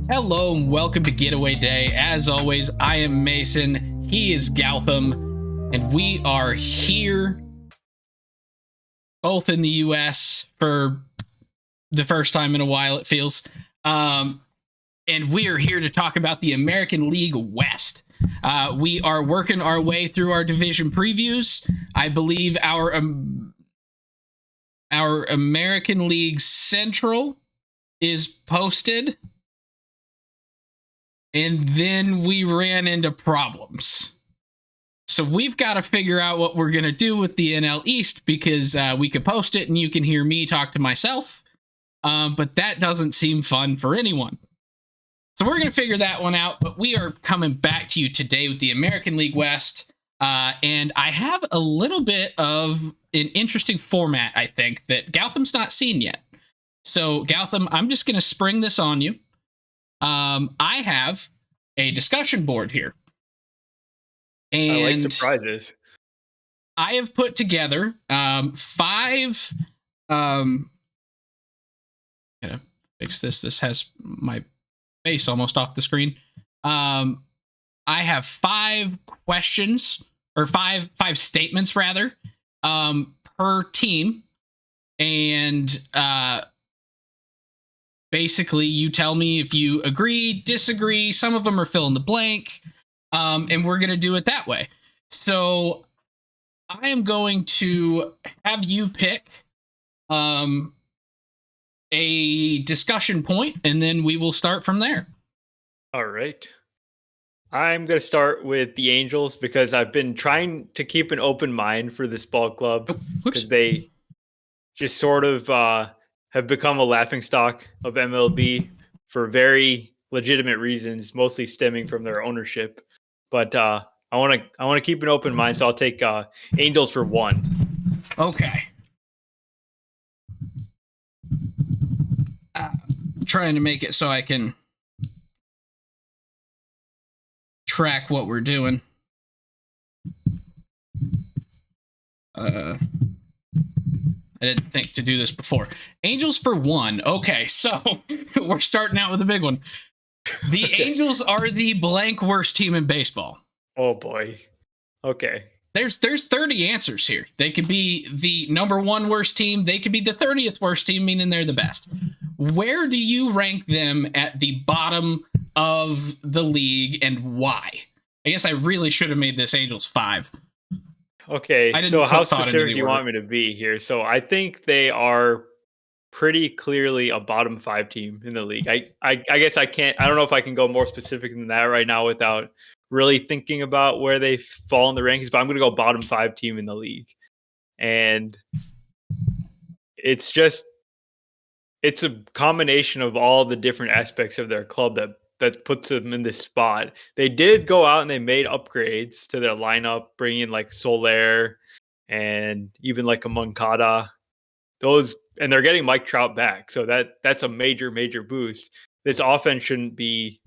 Hello and welcome to Getaway Day. As always, I am Mason, he is Gautham, and we are here both in the US for the first time in a while, it feels. And we are here to talk about the American League West. We are working our way through our division previews. I believe our American League Central is posted. And then we ran into problems. So we've got to figure out what we're going to do with the NL East because we could post it and you can hear me talk to myself. But that doesn't seem fun for anyone. So we're going to figure that one out. But we are coming back to you today with the American League West. And I have a little bit of an interesting format, I think, that Gautham's not seen yet. So Gautham, I'm just going to spring this on you. I have a discussion board here. And I like surprises. I have put together five gotta fix this. This has my face almost off the screen. I have five questions or five statements rather per team. And basically, you tell me if you agree, disagree. Some of them are fill in the blank, and we're going to do it that way. So I am going to have you pick a discussion point, and then we will start from there. All right. I'm going to start with the Angels because I've been trying to keep an open mind for this ball club because they just sort of have become a laughingstock of MLB for very legitimate reasons, mostly stemming from their ownership. But I want to keep an open mind, so I'll take Angels for 1. Okay. Trying to make it so I can track what we're doing. I didn't think to do this before. Angels for 1. Okay, so we're starting out with a big one. The Angels are the blank worst team in baseball. Oh boy. Okay. There's 30 answers here. They could be the number 1 worst team. They could be the 30th worst team, meaning they're the best. Where do you rank them at the bottom of the league and why? I guess I really should have made this Angels 5. Okay, so how specific do you want me to be here? So I think they are pretty clearly a bottom 5 team in the league. I guess I don't know if I can go more specific than that right now without really thinking about where they fall in the rankings, but I'm going to go bottom 5 team in the league. And it's a combination of all the different aspects of their club that puts them in this spot. They did go out and they made upgrades to their lineup, bringing in like Soler and even like a Moncada. And they're getting Mike Trout back. So that's a major, major boost. This offense shouldn't be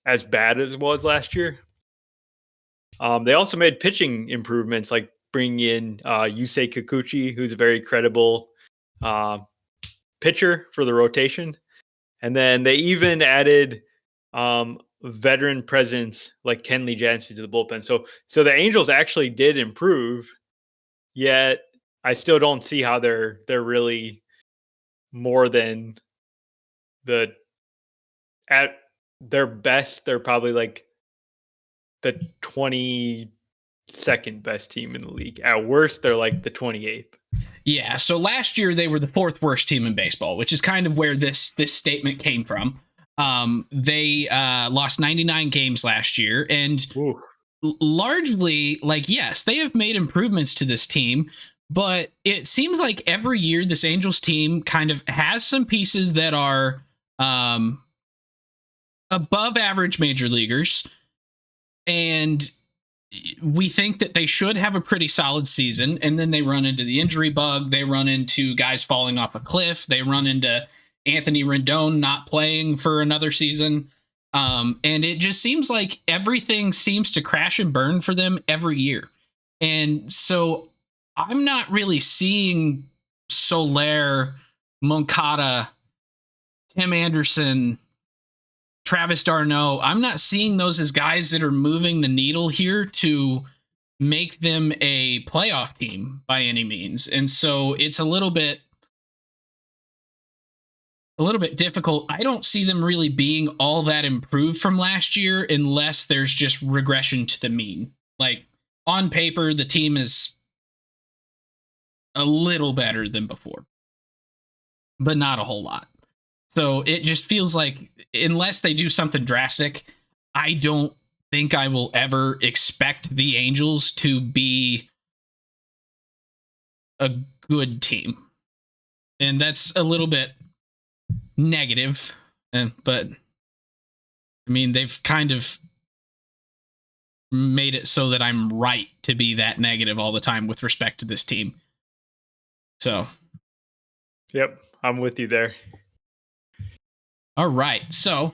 as bad as it was last year. They also made pitching improvements, like bringing in Yusei Kikuchi, who's a very credible pitcher for the rotation. And then they even added veteran presence like Kenley Jansen to the bullpen. So the Angels actually did improve, yet I still don't see how they're really more than at their best, they're probably like the 22nd best team in the league. At worst, they're like the 28th. Yeah, so last year they were the 4th worst team in baseball, which is kind of where this statement came from. They lost 99 games last year, and largely, like, yes, they have made improvements to this team, but it seems like every year this Angels team kind of has some pieces that are above average major leaguers, and we think that they should have a pretty solid season, and then they run into the injury bug. They run into guys falling off a cliff. They run into Anthony Rendon not playing for another season. And it just seems like everything seems to crash and burn for them every year. And so I'm not really seeing Soler, Moncada, Tim Anderson, Travis d'Arnaud, I'm not seeing those as guys that are moving the needle here to make them a playoff team by any means. And so it's a little bit difficult. I don't see them really being all that improved from last year unless there's just regression to the mean. Like on paper, the team is a little better than before, but not a whole lot. So it just feels like unless they do something drastic, I don't think I will ever expect the Angels to be a good team. And that's a little bit negative, but I mean, they've kind of made it so that I'm right to be that negative all the time with respect to this team. So, yep, I'm with you there. All right. So,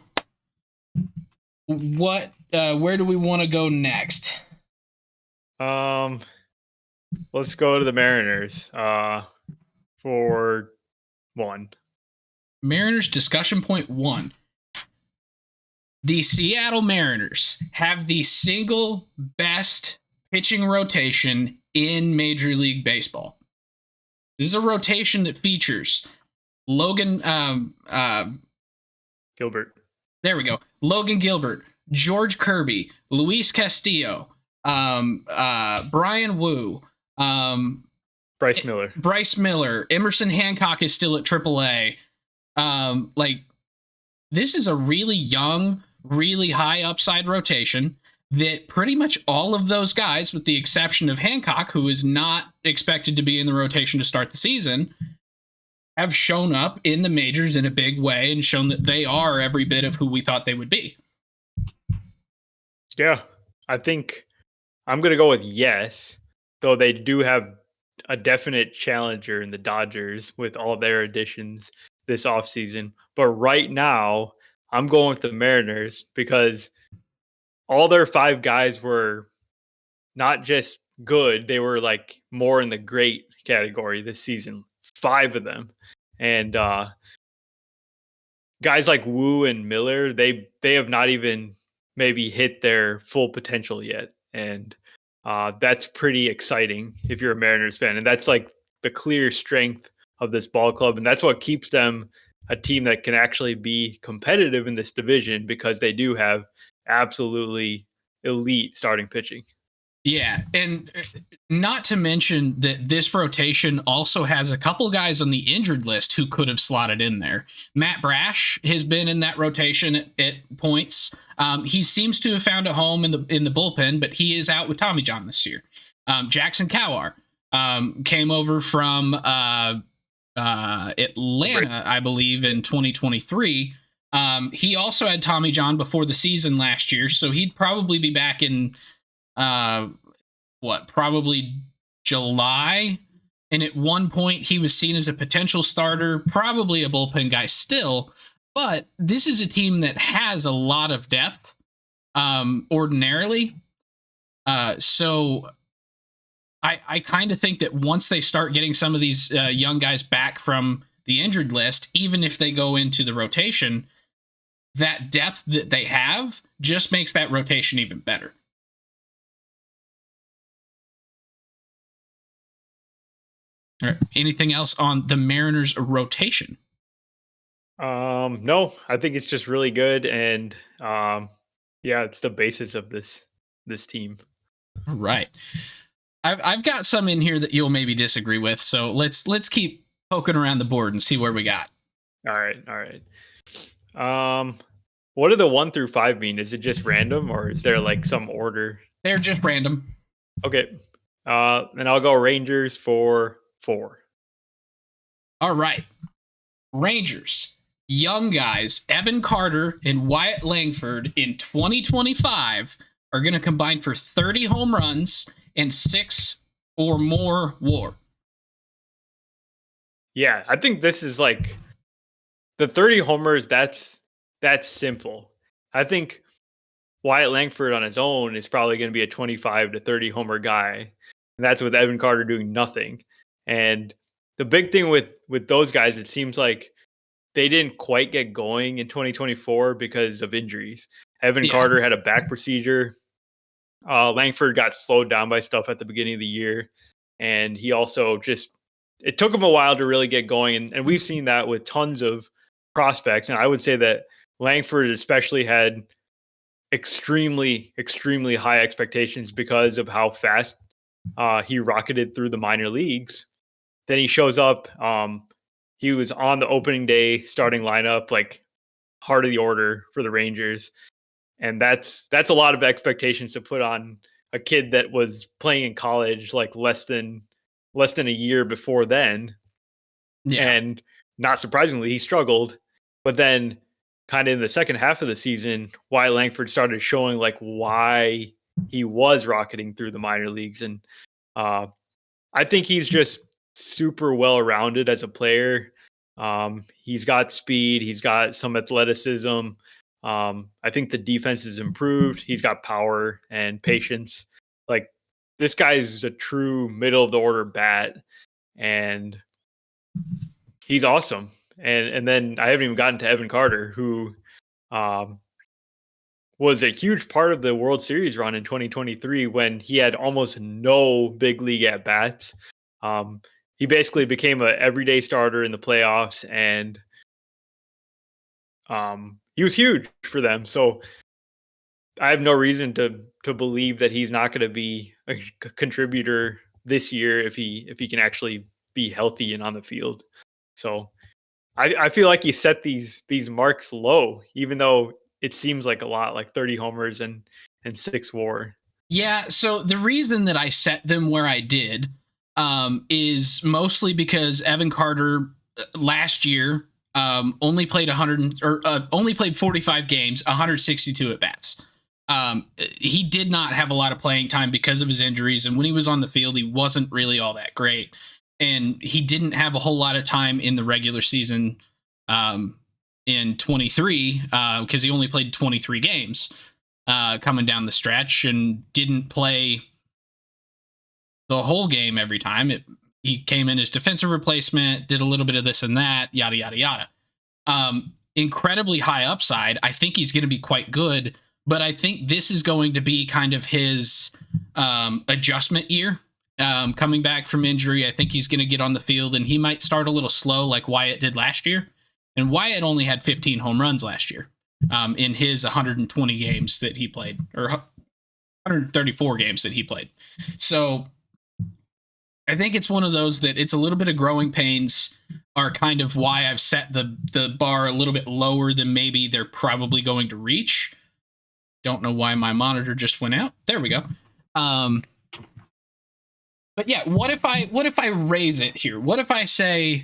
where do we want to go next? Let's go to the Mariners for 1. Mariners discussion point 1. The Seattle Mariners have the single best pitching rotation in Major League Baseball. This is a rotation that features Logan Gilbert. There we go. Logan Gilbert, George Kirby, Luis Castillo, Brian Wu, Bryce Miller. Emerson Hancock is still at AAA. This is a really young, really high upside rotation that pretty much all of those guys, with the exception of Hancock, who is not expected to be in the rotation to start the season, have shown up in the majors in a big way and shown that they are every bit of who we thought they would be. Yeah, I think I'm going to go with yes, though they do have a definite challenger in the Dodgers with all their additions this offseason. But right now, I'm going with the Mariners because all their 5 guys were not just good, they were like more in the great category this season. 5 of them. And guys like Wu and Miller, they have not even maybe hit their full potential yet. And that's pretty exciting if you're a Mariners fan. And that's like the clear strength of this ball club. And that's what keeps them a team that can actually be competitive in this division, because they do have absolutely elite starting pitching. Yeah, and not to mention that this rotation also has a couple guys on the injured list who could have slotted in there. Matt Brash has been in that rotation at points. He seems to have found a home in the bullpen, but he is out with Tommy John this year. Jackson Kowar came over from Atlanta, I believe, in 2023. He also had Tommy John before the season last year, so he'd probably be back in probably July. And at one point he was seen as a potential starter, probably a bullpen guy still, but this is a team that has a lot of depth ordinarily. So I kind of think that once they start getting some of these young guys back from the injured list, even if they go into the rotation, that depth that they have just makes that rotation even better. All right. Anything else on the Mariners rotation? No, I think it's just really good, and it's the basis of this team. All right. I've got some in here that you'll maybe disagree with, so let's keep poking around the board and see where we got. All right. What do the 1 through 5 mean? Is it just random, or is there like some order? They're just random. Okay. Then I'll go Rangers for 4. All right. Rangers, young guys, Evan Carter and Wyatt Langford in 2025 are going to combine for 30 home runs and 6 or more WAR. Yeah, I think this is like the 30 homers. That's simple. I think Wyatt Langford on his own is probably going to be a 25 to 30 homer guy. And that's with Evan Carter doing nothing. And the big thing with those guys, it seems like they didn't quite get going in 2024 because of injuries. Evan Carter had a back procedure. Langford got slowed down by stuff at the beginning of the year. And he also it took him a while to really get going. And we've seen that with tons of prospects. And I would say that Langford especially had extremely, extremely high expectations because of how fast he rocketed through the minor leagues. Then he shows up. He was on the opening day starting lineup, like heart of the order for the Rangers. And that's a lot of expectations to put on a kid that was playing in college like less than a year before then. Yeah. And not surprisingly, he struggled. But then kind of in the second half of the season, Wyatt Langford started showing like why he was rocketing through the minor leagues. And I think he's just super well-rounded as a player. He's got speed. He's got some athleticism. I think the defense has improved. He's got power and patience. Like, this guy is a true middle of the order bat, and he's awesome. And then I haven't even gotten to Evan Carter, who was a huge part of the World Series run in 2023 when he had almost no big league at bats. He basically became an everyday starter in the playoffs, and he was huge for them. So I have no reason to believe that he's not going to be a contributor this year if he can actually be healthy and on the field. So I feel like he set these marks low, even though it seems like a lot, like 30 homers and 6 WAR. Yeah. So the reason that I set them where I did is mostly because Evan Carter last year only played 45 games, 162 at bats. He did not have a lot of playing time because of his injuries, and when he was on the field, he wasn't really all that great. And he didn't have a whole lot of time in the regular season in 23 because he only played 23 games coming down the stretch and didn't play the whole game every time. He came in as defensive replacement, did a little bit of this and that, yada, yada, yada. Incredibly high upside. I think he's going to be quite good, but I think this is going to be kind of his adjustment year. Coming back from injury, I think he's going to get on the field, and he might start a little slow like Wyatt did last year. And Wyatt only had 15 home runs last year in his 120 games that he played, or 134 games that he played. So I think it's one of those that it's a little bit of growing pains are kind of why I've set the bar a little bit lower than maybe they're probably going to reach. Don't know why my monitor just went out. There we go. But yeah, what if I raise it here? What if I say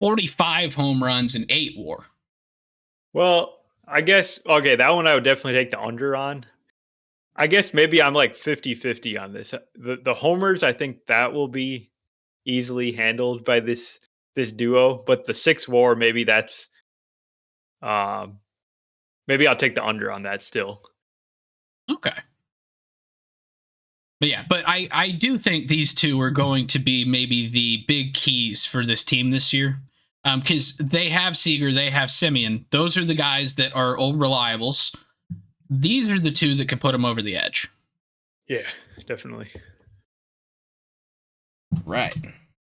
45 home runs and 8 WAR? Well, I guess, okay, that one I would definitely take the under on. I guess maybe I'm like 50-50 on this. The homers, I think that will be easily handled by this duo, but the 6 WAR, maybe that's maybe I'll take the under on that still. Okay. But yeah, but I do think these two are going to be maybe the big keys for this team this year. Because they have Seager, they have Simeon. Those are the guys that are old reliables. These are the two that could put them over the edge. Yeah, definitely. Right.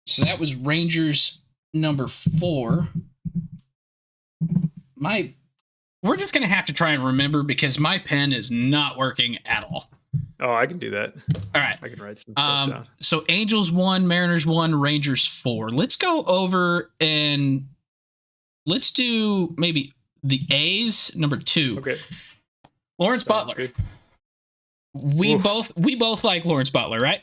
So that was Rangers number 4. We're just going to have to try and remember because my pen is not working at all. Oh, I can do that. All right. I can write some stuff down. So Angels 1, Mariners 1, Rangers 4. Let's go over and let's do maybe the A's number 2. Okay. Lawrence Butler. Good. We both like Lawrence Butler, right?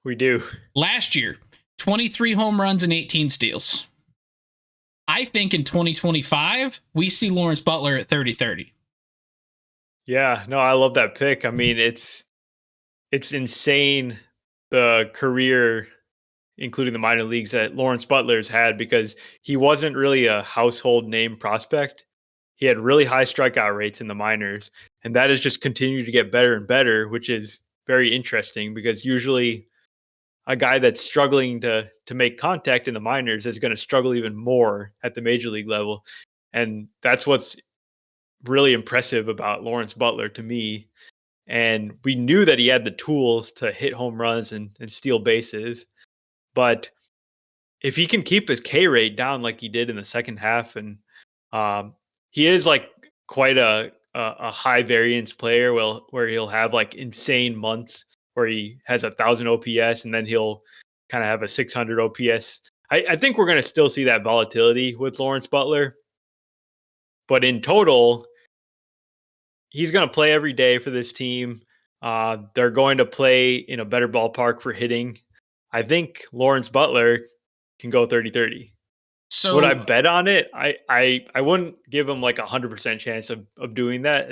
We do. Last year, 23 home runs and 18 steals. I think in 2025, we see Lawrence Butler at 30-30. Yeah, no, I love that pick. I mean, it's insane the career, including the minor leagues, that Lawrence Butler's had because he wasn't really a household name prospect. He had really high strikeout rates in the minors, and that has just continued to get better and better, which is very interesting because usually a guy that's struggling to make contact in the minors is going to struggle even more at the major league level. And that's what's really impressive about Lawrence Butler to me. And we knew that he had the tools to hit home runs and steal bases. But if he can keep his K rate down like he did in the second half, and he is like quite a high variance player where he'll have like insane months where he has 1,000 OPS and then he'll kind of have a 600 OPS. I think we're going to still see that volatility with Lawrence Butler. But in total, he's going to play every day for this team. They're going to play in a better ballpark for hitting. I think Lawrence Butler can go 30-30. So would I bet on it? I wouldn't give him like 100% chance of doing that.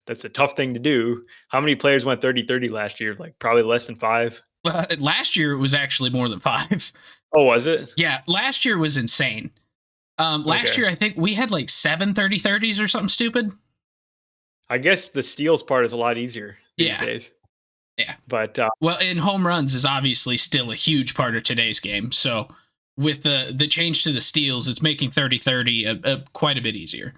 That's a tough thing to do. How many players went 30-30 last year? Like probably less than 5. Last year it was actually more than 5. Oh, was it? Yeah, last year was insane. Last year I think we had like 7 30-30s or something stupid. I guess the steals part is a lot easier these days. Yeah. But well, and home runs is obviously still a huge part of today's game. So with the change to the steals, it's making 30-30 quite a bit easier.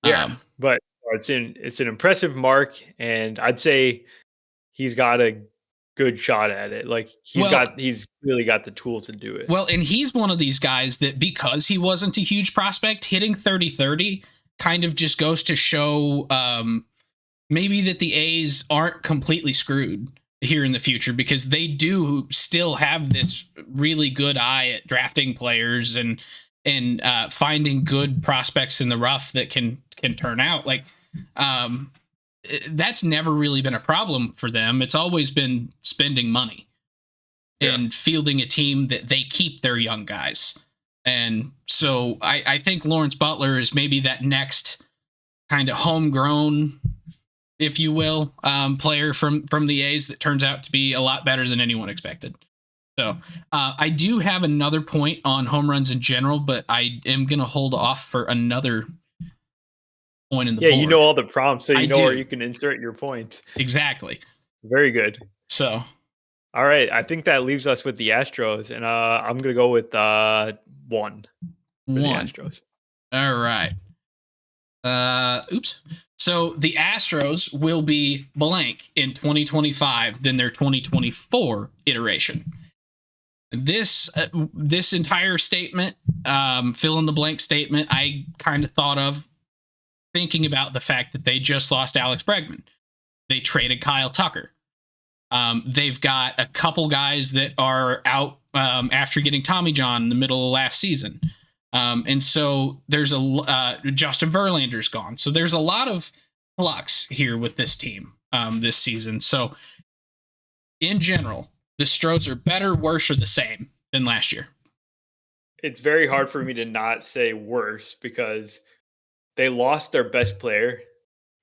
Yeah, but it's an impressive mark, and I'd say he's got a good shot at it. Like he's really got the tools to do it. Well, and he's one of these guys that because he wasn't a huge prospect, hitting 30-30 kind of just goes to show maybe that the A's aren't completely screwed here in the future, because they do still have this really good eye at drafting players and finding good prospects in the rough that can turn out. Like that's never really been a problem for them. It's always been spending money and fielding a team that they keep their young guys. And so I think Lawrence Butler is maybe that next kind of homegrown, if you will, player from the A's that turns out to be a lot better than anyone expected. So I do have another point on home runs in general, but I am going to hold off for another point in the board. You know all the prompts, so you know where you can insert your points. Exactly. Very good. So. All right, I think that leaves us with the Astros, and I'm going to go with 1 for the Astros. All right. Oops. So the Astros will be blank in 2025 than their 2024 iteration. This entire statement, fill in the blank statement, I kind of thought of thinking about the fact that they just lost Alex Bregman. They traded Kyle Tucker. They've got a couple guys that are out after getting Tommy John in the middle of last season. And so there's Justin Verlander's gone. So there's a lot of flux here with this team this season. So in general, the Stros are better, worse, or the same than last year. It's very hard for me to not say worse, because they lost their best player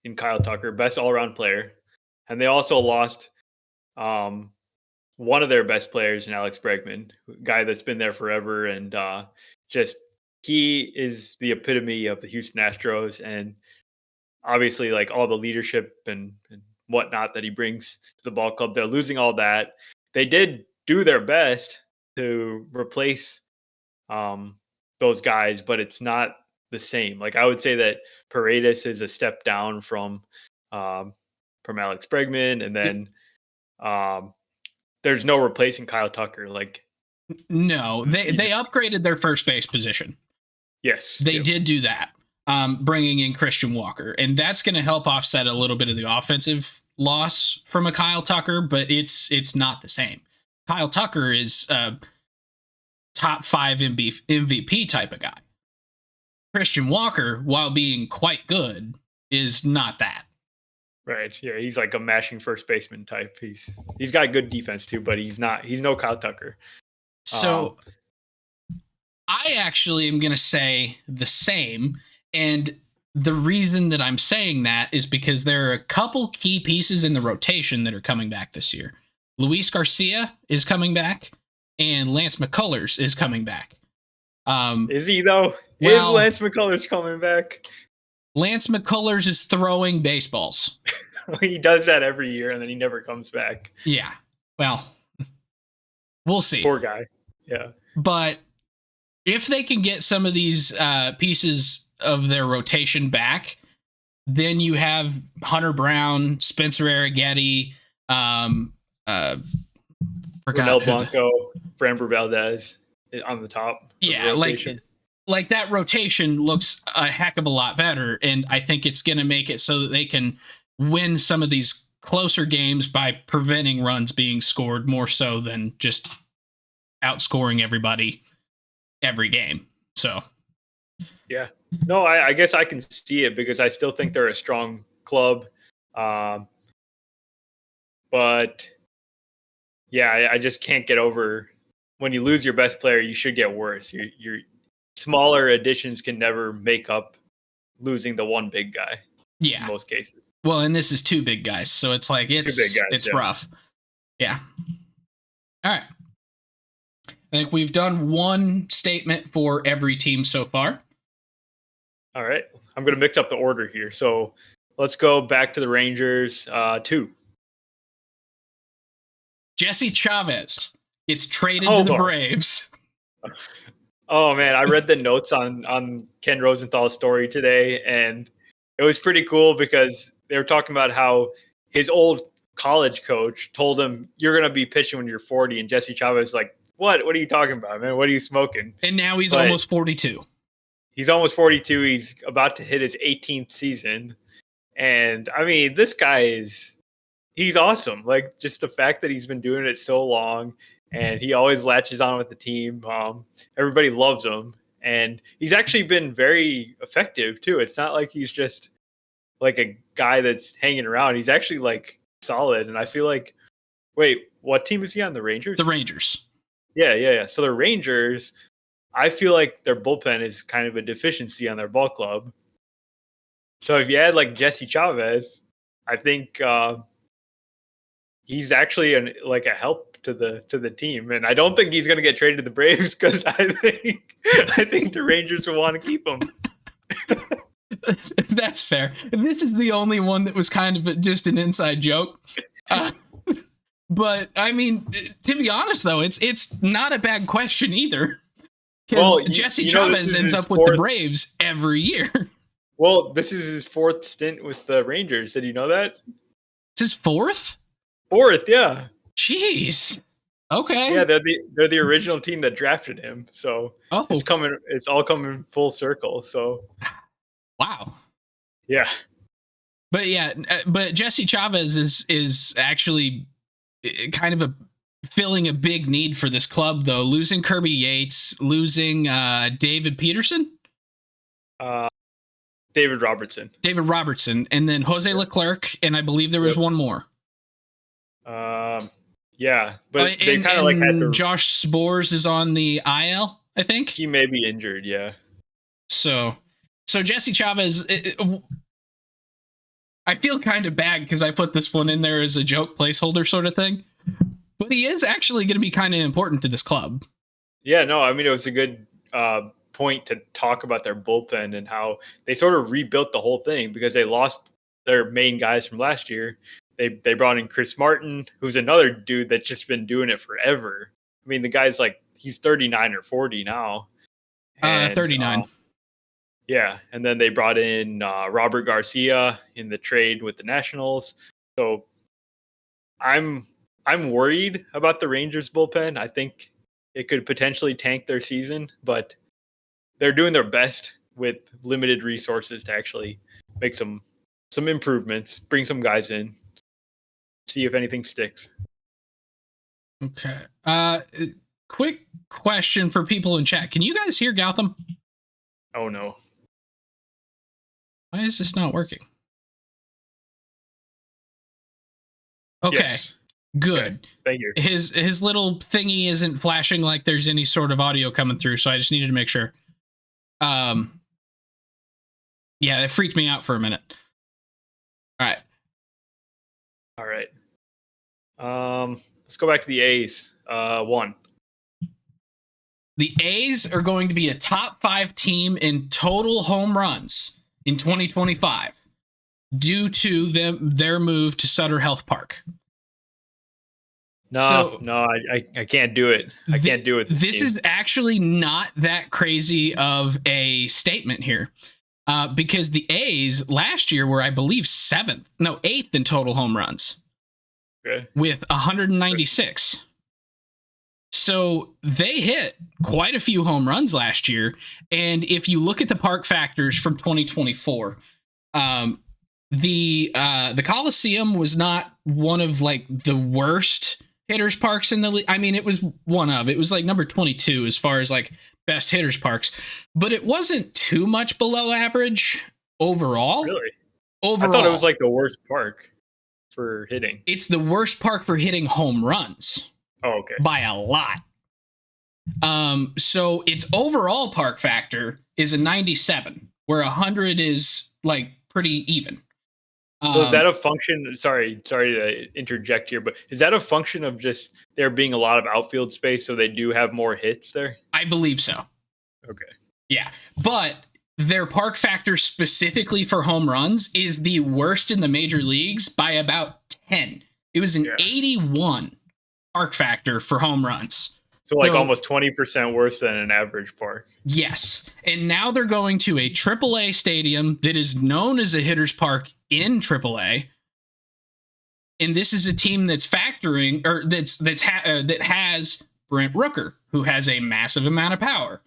in Kyle Tucker, best all-around player. And they also lost one of their best players in Alex Bregman, a guy that's been there forever. And he is the epitome of the Houston Astros. And obviously, like, all the leadership and whatnot that he brings to the ball club, they're losing all that. They did do their best to replace those guys, but it's not the same. Like, I would say that Paredes is a step down from Alex Bregman, and then there's no replacing Kyle Tucker. Like, no, they upgraded their first base position. Yes, they did do that, bringing in Christian Walker, and that's going to help offset a little bit of the offensive loss from a Kyle Tucker, but it's not the same. Kyle Tucker is a top 5 MVP type of guy. Christian Walker, while being quite good, is not that. Right. Yeah, he's like a mashing first baseman type. He's got good defense too, but he's no Kyle Tucker. So I actually am going to say the same, and the reason that I'm saying that is because there are a couple key pieces in the rotation that are coming back this year. Luis Garcia is coming back, and Lance McCullers is coming back. Is he, though? Is Lance McCullers coming back? Lance McCullers is throwing baseballs. He does that every year, and then he never comes back. Yeah. Well, We'll see. Poor guy. Yeah. But if they can get some of these pieces of their rotation back, then you have Hunter Brown, Spencer Arrighetti, Ronel Blanco, Framber Valdez on the top. Yeah, like that rotation looks a heck of a lot better, and I think it's going to make it so that they can win some of these closer games by preventing runs being scored more so than just outscoring everybody every game. So, yeah, no, I guess I can see it because I still think they're a strong club, but yeah, I just can't get over when you lose your best player. You should get worse. Your smaller additions can never make up losing the one big guy. Yeah, in most cases. Well, and this is two big guys, so it's like it's rough. Yeah. All right. I think we've done one statement for every team so far. All right. I'm going to mix up the order here. So let's go back to the Rangers. 2. Jesse Chavez gets traded to the Braves. Oh, man. I read the notes on Ken Rosenthal's story today, and it was pretty cool because they were talking about how his old college coach told him, you're going to be pitching when you're 40. And Jesse Chavez is like, what are you talking about, man? What are you smoking? And now he's almost 42. He's almost 42. He's about to hit his 18th season. And I mean, this guy he's awesome. Like, just the fact that he's been doing it so long and he always latches on with the team. Everybody loves him. And he's actually been very effective too. It's not like he's just like a guy that's hanging around. He's actually like solid. And I feel like, wait, what team is he on? The Rangers? The Rangers. Yeah. So the Rangers, I feel like their bullpen is kind of a deficiency on their ball club. So if you add like Jesse Chavez, I think he's actually a help to the team. And I don't think he's going to get traded to the Braves because I think the Rangers will want to keep him. That's fair. This is the only one that was kind of just an inside joke. But I mean, to be honest, though, it's not a bad question either. Because Jesse Chavez ends up with the Braves every year. Well, this is his 4th stint with the Rangers. Did you know that? It's his 4th? 4th, yeah. Jeez. Okay. Yeah, they're the original team that drafted him. So it's all coming full circle. So wow. Yeah. But Jesse Chavez is actually kind of filling a big need for this club, though. Losing Kirby Yates, losing David Peterson, David Robertson, and then Jose Leclerc, and I believe there was one more. Yeah, but they kind of like had to. Josh Spores is on the IL, I think. He may be injured, yeah. So Jesse Chavez, I feel kind of bad because I put this one in there as a joke placeholder sort of thing. But he is actually going to be kind of important to this club. Yeah, no, I mean, it was a good point to talk about their bullpen and how they sort of rebuilt the whole thing because they lost their main guys from last year. They brought in Chris Martin, who's another dude that's just been doing it forever. I mean, the guy's like, he's 39 or 40 now. 39. Yeah, and then they brought in Robert Garcia in the trade with the Nationals. So I'm worried about the Rangers bullpen. I think it could potentially tank their season, but they're doing their best with limited resources to actually make some improvements, bring some guys in, see if anything sticks. Okay. Quick question for people in chat. Can you guys hear Gautam? Oh no. Why is this not working? Okay. Yes. Good. Okay. Thank you. His little thingy isn't flashing like there's any sort of audio coming through, so I just needed to make sure. Yeah, it freaked me out for a minute. All right. Let's go back to the A's. 1. The A's are going to be a top 5 team in total home runs in 2025 due to their move to Sutter Health Park. I can't do it. I can't do it. This is actually not that crazy of a statement here. Because the A's last year were, I believe, 8th in total home runs. Okay. With 196. So they hit quite a few home runs last year. And if you look at the park factors from 2024, the Coliseum was not one of like the worst hitters parks in the league. I mean, it was it was like number 22 as far as like best hitters parks, but it wasn't too much below average overall. Really? Overall, I thought it was like the worst park for hitting. It's the worst park for hitting home runs. Oh, okay. By a lot. So its overall park factor is a 97, where 100 is like pretty even. So is that a function? Sorry to interject here, but is that a function of just there being a lot of outfield space, so they do have more hits there? I believe so. Okay. Yeah, but their park factor specifically for home runs is the worst in the major leagues by about 10. It was an 81 park factor for home runs. So like almost 20% worse than an average park. Yes. And now they're going to a AAA stadium that is known as a hitter's park in AAA. And this is a team that's factoring, or that has Brent Rooker, who has a massive amount of power.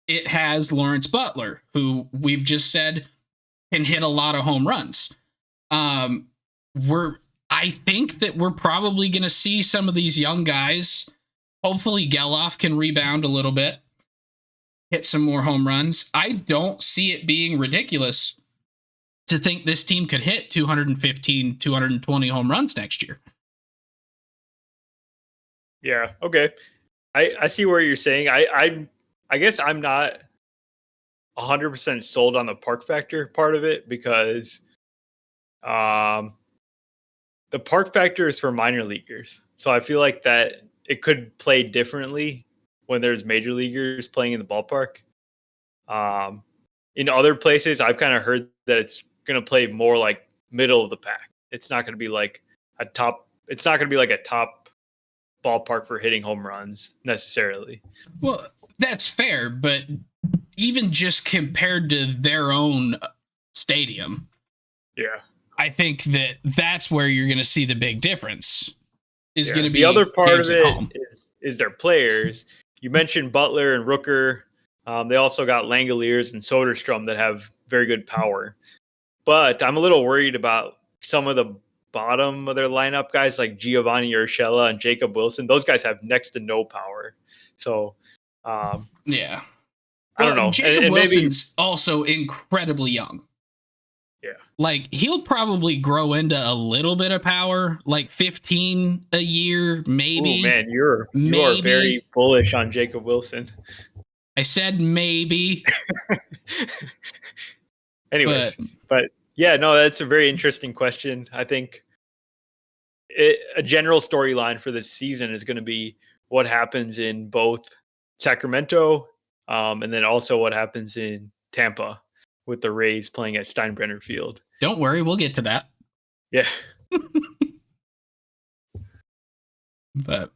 It has Lawrence Butler, who we've just said can hit a lot of home runs. I think that we're probably going to see some of these young guys. Hopefully Geloff can rebound a little bit, hit some more home runs. I don't see it being ridiculous to think this team could hit 215, 220 home runs next year. Yeah, okay. I see where you're saying. I guess I'm not 100% sold on the park factor part of it, because the park factor is for minor leaguers. So I feel like that it could play differently when there's major leaguers playing in the ballpark. In other places, I've kind of heard that it's going to play more like middle of the pack. It's not going to be like a top ballpark for hitting home runs necessarily. Well, that's fair, but even just compared to their own stadium, I think that's where you're going to see the big difference. Is going to be the other part of it is their players. You mentioned Butler and Rooker. They also got Langoliers and Soderstrom that have very good power. But I'm a little worried about some of the bottom of their lineup guys like Giovanni Urshela and Jacob Wilson. Those guys have next to no power. So, I don't know. Jacob Wilson's also incredibly young. Yeah. Like, he'll probably grow into a little bit of power, like 15 a year, maybe. Oh, man, you are very bullish on Jacob Wilson. I said maybe. Anyways, but yeah, no, that's a very interesting question. I think a general storyline for this season is going to be what happens in both Sacramento and then also what happens in Tampa with the Rays playing at Steinbrenner Field. Don't worry, we'll get to that. Yeah. But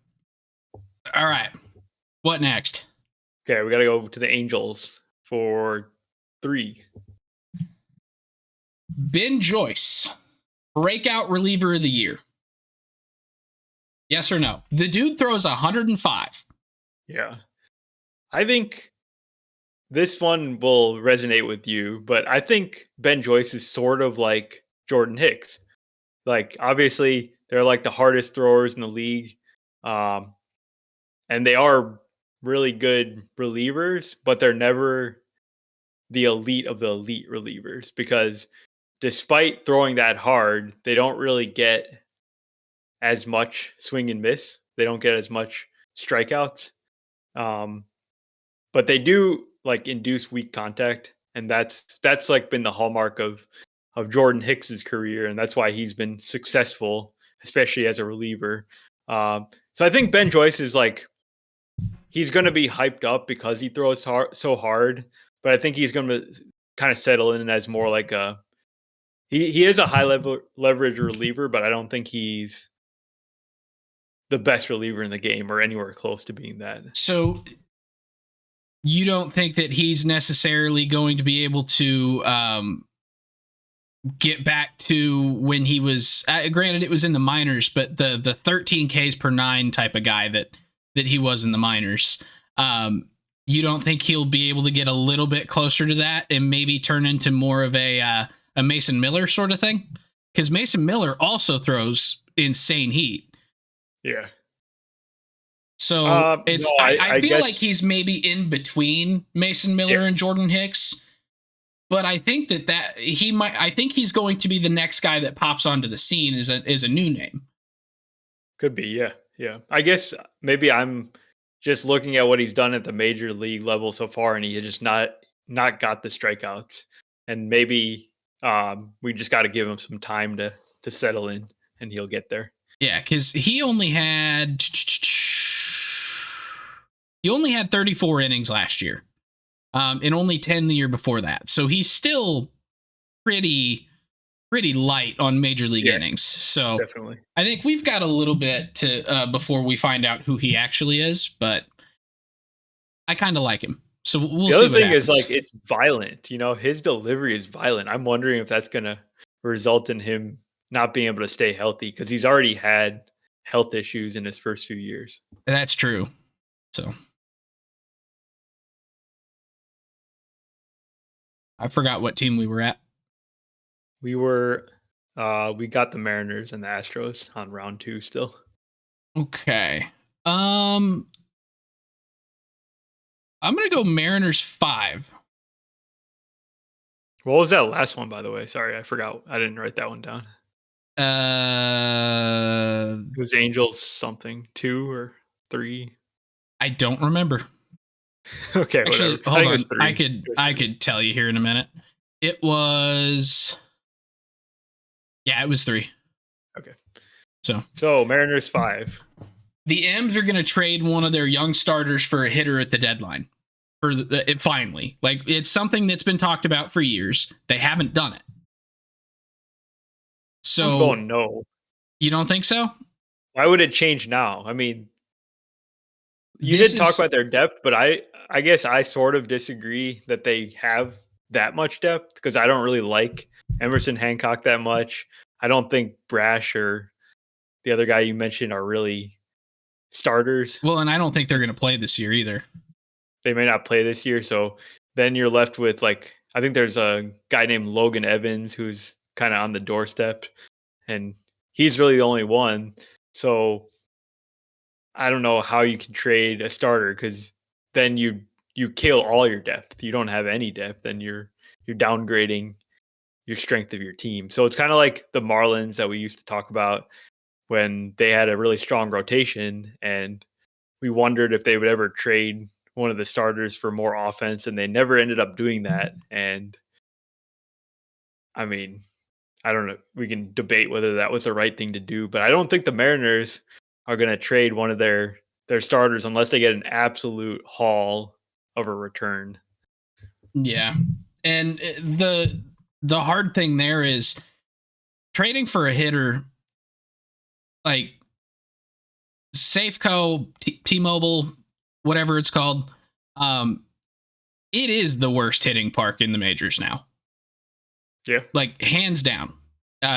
all right, what next? Okay, we got to go to the Angels for 3. Ben Joyce, breakout reliever of the year. Yes or no? The dude throws 105. Yeah. I think this one will resonate with you, but I think Ben Joyce is sort of like Jordan Hicks. Like, obviously, they're like the hardest throwers in the league. And they are really good relievers, but they're never the elite of the elite relievers, because despite throwing that hard, they don't really get as much swing and miss. They don't get as much strikeouts. But they do like induce weak contact, and that's like been the hallmark of Jordan Hicks's career, and that's why he's been successful, especially as a reliever. So I think Ben Joyce is like, he's going to be hyped up because he throws so hard, but I think he's going to kind of settle in as more like he is a high leverage reliever, but I don't think he's the best reliever in the game or anywhere close to being that. So you don't think that he's necessarily going to be able to get back to when he was granted it was in the minors, but the 13 Ks per 9 type of guy that he was in the minors. You don't think he'll be able to get a little bit closer to that and maybe turn into more of a Mason Miller sort of thing? Because Mason Miller also throws insane heat. Yeah. So it's no, I feel like he's maybe in between Mason Miller and Jordan Hicks. But I think that he might. I think he's going to be the next guy that pops onto the scene as a new name. Could be, yeah. I guess maybe I'm just looking at what he's done at the major league level so far, and he had just not got the strikeouts. And maybe we just got to give him some time to settle in, and he'll get there. Yeah, because he only had 34 innings last year. And only 10 the year before that. So he's still pretty light on major league innings. So definitely. I think we've got a little bit to before we find out who he actually is, but I kind of like him. So we'll see. The other thing is like it's violent. You know, his delivery is violent. I'm wondering if that's going to result in him not being able to stay healthy because he's already had health issues in his first few years. That's true. So I forgot what team we were at. We got the Mariners and the Astros on round 2 still. Okay. I'm going to go Mariners 5. What was that last one, by the way? Sorry, I forgot. I didn't write that one down. It was Angels something, 2 or 3. I don't remember. Okay, actually, whatever. Hold on. I could tell you here in a minute. It was. Yeah, it was 3. Okay. So Mariners 5. The M's are going to trade one of their young starters for a hitter at the deadline. It finally, like it's something that's been talked about for years. They haven't done it. So I'm going no. You don't think so? Why would it change now? I mean, you did talk about their depth, but I guess I sort of disagree that they have that much depth because I don't really like Emerson Hancock that much. I don't think Brash or the other guy you mentioned are really starters. Well, and I don't think they're going to play this year either. They may not play this year, so then you're left with like I think there's a guy named Logan Evans who's kind of on the doorstep, and he's really the only one. So I don't know how you can trade a starter because then you kill all your depth. You don't have any depth, and you're downgrading your strength of your team. So it's kind of like the Marlins that we used to talk about when they had a really strong rotation, and we wondered if they would ever trade one of the starters for more offense, and they never ended up doing that. And I mean, I don't know. We can debate whether that was the right thing to do, but I don't think the Mariners are going to trade one of their starters unless they get an absolute haul of a return. Yeah. And the hard thing there is trading for a hitter like Safeco, T-Mobile, whatever it's called. It is the worst hitting park in the majors now. Yeah. Like hands down.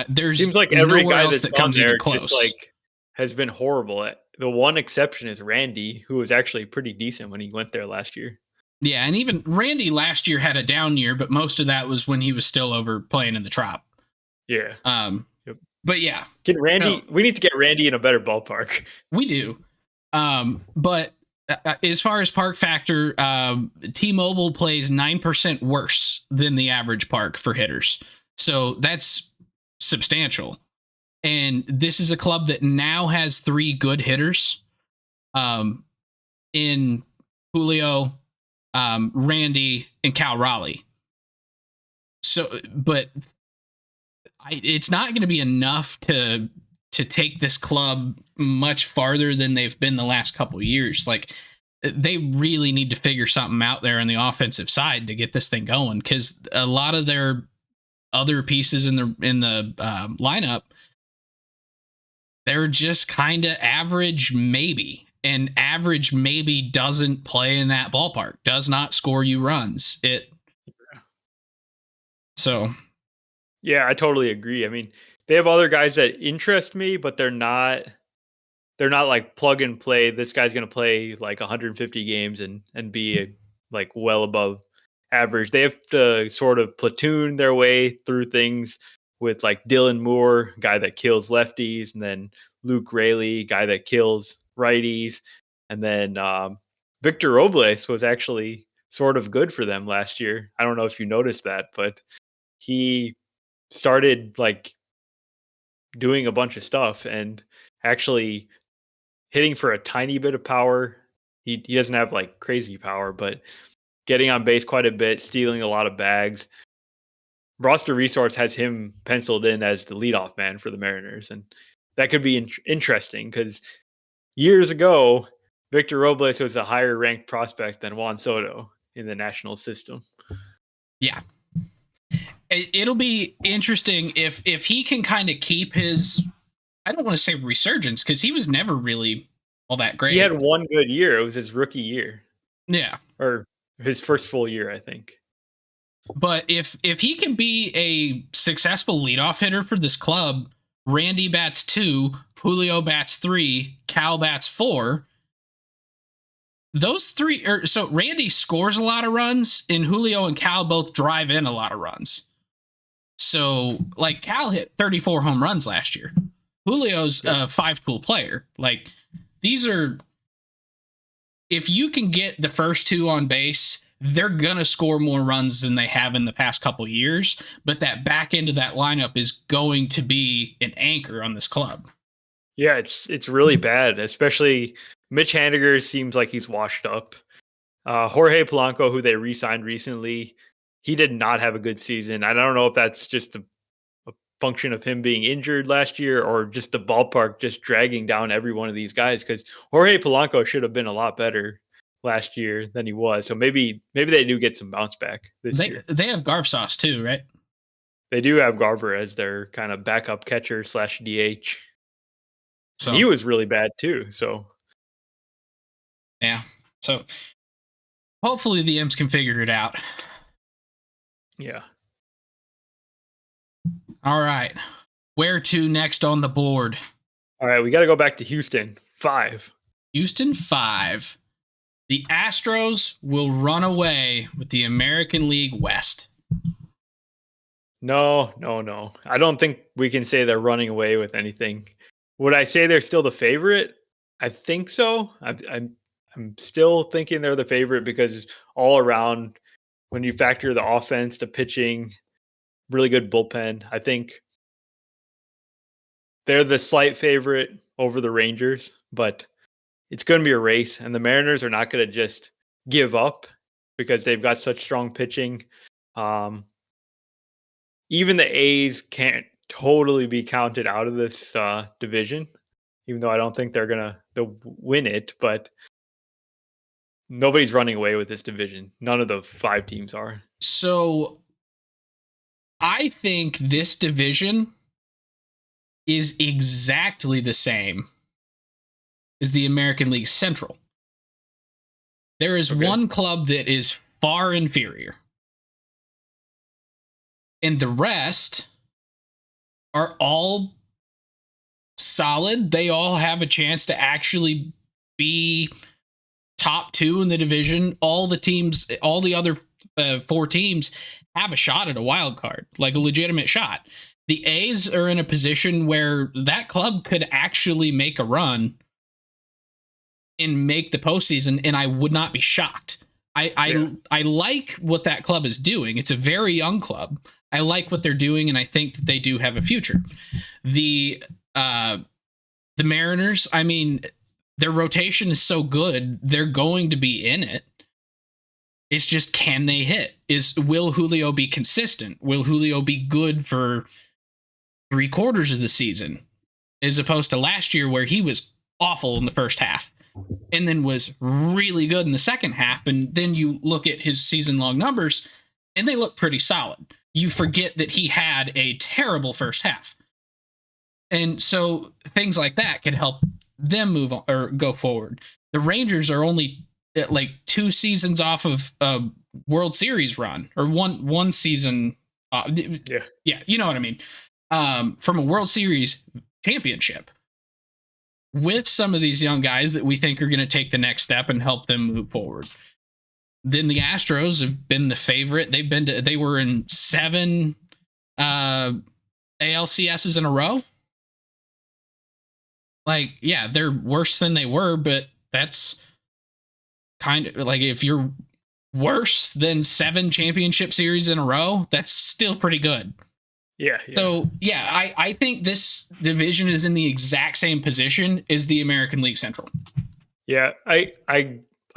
There's seems like every guy that's that comes there even close. Just like has been horrible. The one exception is Randy, who was actually pretty decent when he went there last year. Yeah, and even Randy last year had a down year, but most of that was when he was still over playing in the Trop. Yeah. Yep. But yeah. We need to get Randy in a better ballpark. We do. But as far as park factor, T-Mobile plays 9% worse than the average park for hitters. So that's substantial. And this is a club that now has 3 good hitters in Julio, Randy, and Cal Raleigh. So, but it's not going to be enough to take this club much farther than they've been the last couple of years. Like they really need to figure something out there on the offensive side to get this thing going. Because a lot of their other pieces in the lineup they're just kind of average maybe. And average maybe doesn't play in that ballpark, does not score you runs. So. Yeah, I totally agree. I mean, they have other guys that interest me, but they're not like plug and play. This guy's going to play like 150 games and be like well above average. They have to sort of platoon their way through things with like Dylan Moore, guy that kills lefties, and then Luke Raley, guy that kills righties, and then Victor Robles was actually sort of good for them last year. I don't know if you noticed that, but he started like doing a bunch of stuff and actually hitting for a tiny bit of power. He doesn't have like crazy power, but getting on base quite a bit, stealing a lot of bags. Roster Resource has him penciled in as the leadoff man for the Mariners, and that could be interesting because years ago, Victor Robles was a higher ranked prospect than Juan Soto in the national system. Yeah. It'll be interesting if he can kind of keep his, I don't want to say resurgence, because he was never really all that great. He had one good year. It was his rookie year. Yeah. Or his first full year, I think. But if he can be a successful leadoff hitter for this club, Randy bats 2, Julio bats 3, Cal bats 4. Those three, so Randy scores a lot of runs, and Julio and Cal both drive in a lot of runs. So, like, Cal hit 34 home runs last year. Julio's a 5-tool player. Like, these are, if you can get the first 2 on base, they're going to score more runs than they have in the past couple years. But that back end of that lineup is going to be an anchor on this club. Yeah, it's really bad, especially Mitch Haniger seems like he's washed up. Jorge Polanco, who they re-signed recently, he did not have a good season. I don't know if that's just a function of him being injured last year or just the ballpark just dragging down every one of these guys, because Jorge Polanco should have been a lot better last year than he was. So maybe they do get some bounce back this year. They have Garv Sauce too, right? They do have Garver as their kind of backup catcher / DH. So he was really bad too. So yeah. So hopefully the M's can figure it out. Yeah. All right. Where to next on the board? All right, we got to go back to Houston. 5. Houston 5. The Astros will run away with the American League West. No. I don't think we can say they're running away with anything. Would I say they're still the favorite? I think so. I'm still thinking they're the favorite because all around, when you factor the offense, the pitching, really good bullpen, I think they're the slight favorite over the Rangers, but it's going to be a race, and the Mariners are not going to just give up because they've got such strong pitching. Even the A's can't totally be counted out of this division, even though I don't think they'll win it, but nobody's running away with this division. None of the 5 teams are. So I think this division is exactly the same as the American League Central. There is one club that is far inferior, and the rest are all solid. They all have a chance to actually be top 2 in the division. All the other 4 teams have a shot at a wild card, like a legitimate shot. The A's are in a position where that club could actually make a run and make the postseason, and I would not be shocked. I like what that club is doing. It's a very young club. I like what they're doing, and I think that they do have a future. The Mariners, I mean, their rotation is so good, they're going to be in it. It's just, can they hit? Will Julio be consistent? Will Julio be good for 3/4 of the season, as opposed to last year where he was awful in the first half and then was really good in the second half? And then you look at his season-long numbers, and they look pretty solid. You forget that he had a terrible first half. And so things like that can help them move on or go forward. The Rangers are only like 2 seasons off of a World Series run, or one season. Yeah, you know what I mean. From a World Series championship, with some of these young guys that we think are going to take the next step and help them move forward. Then the Astros have been the favorite. They were in 7 ALCSs in a row. Like, yeah, they're worse than they were, but that's kind of like, if you're worse than 7 championship series in a row, that's still pretty good. Yeah. So, yeah, I think this division is in the exact same position as the American League Central. Yeah, I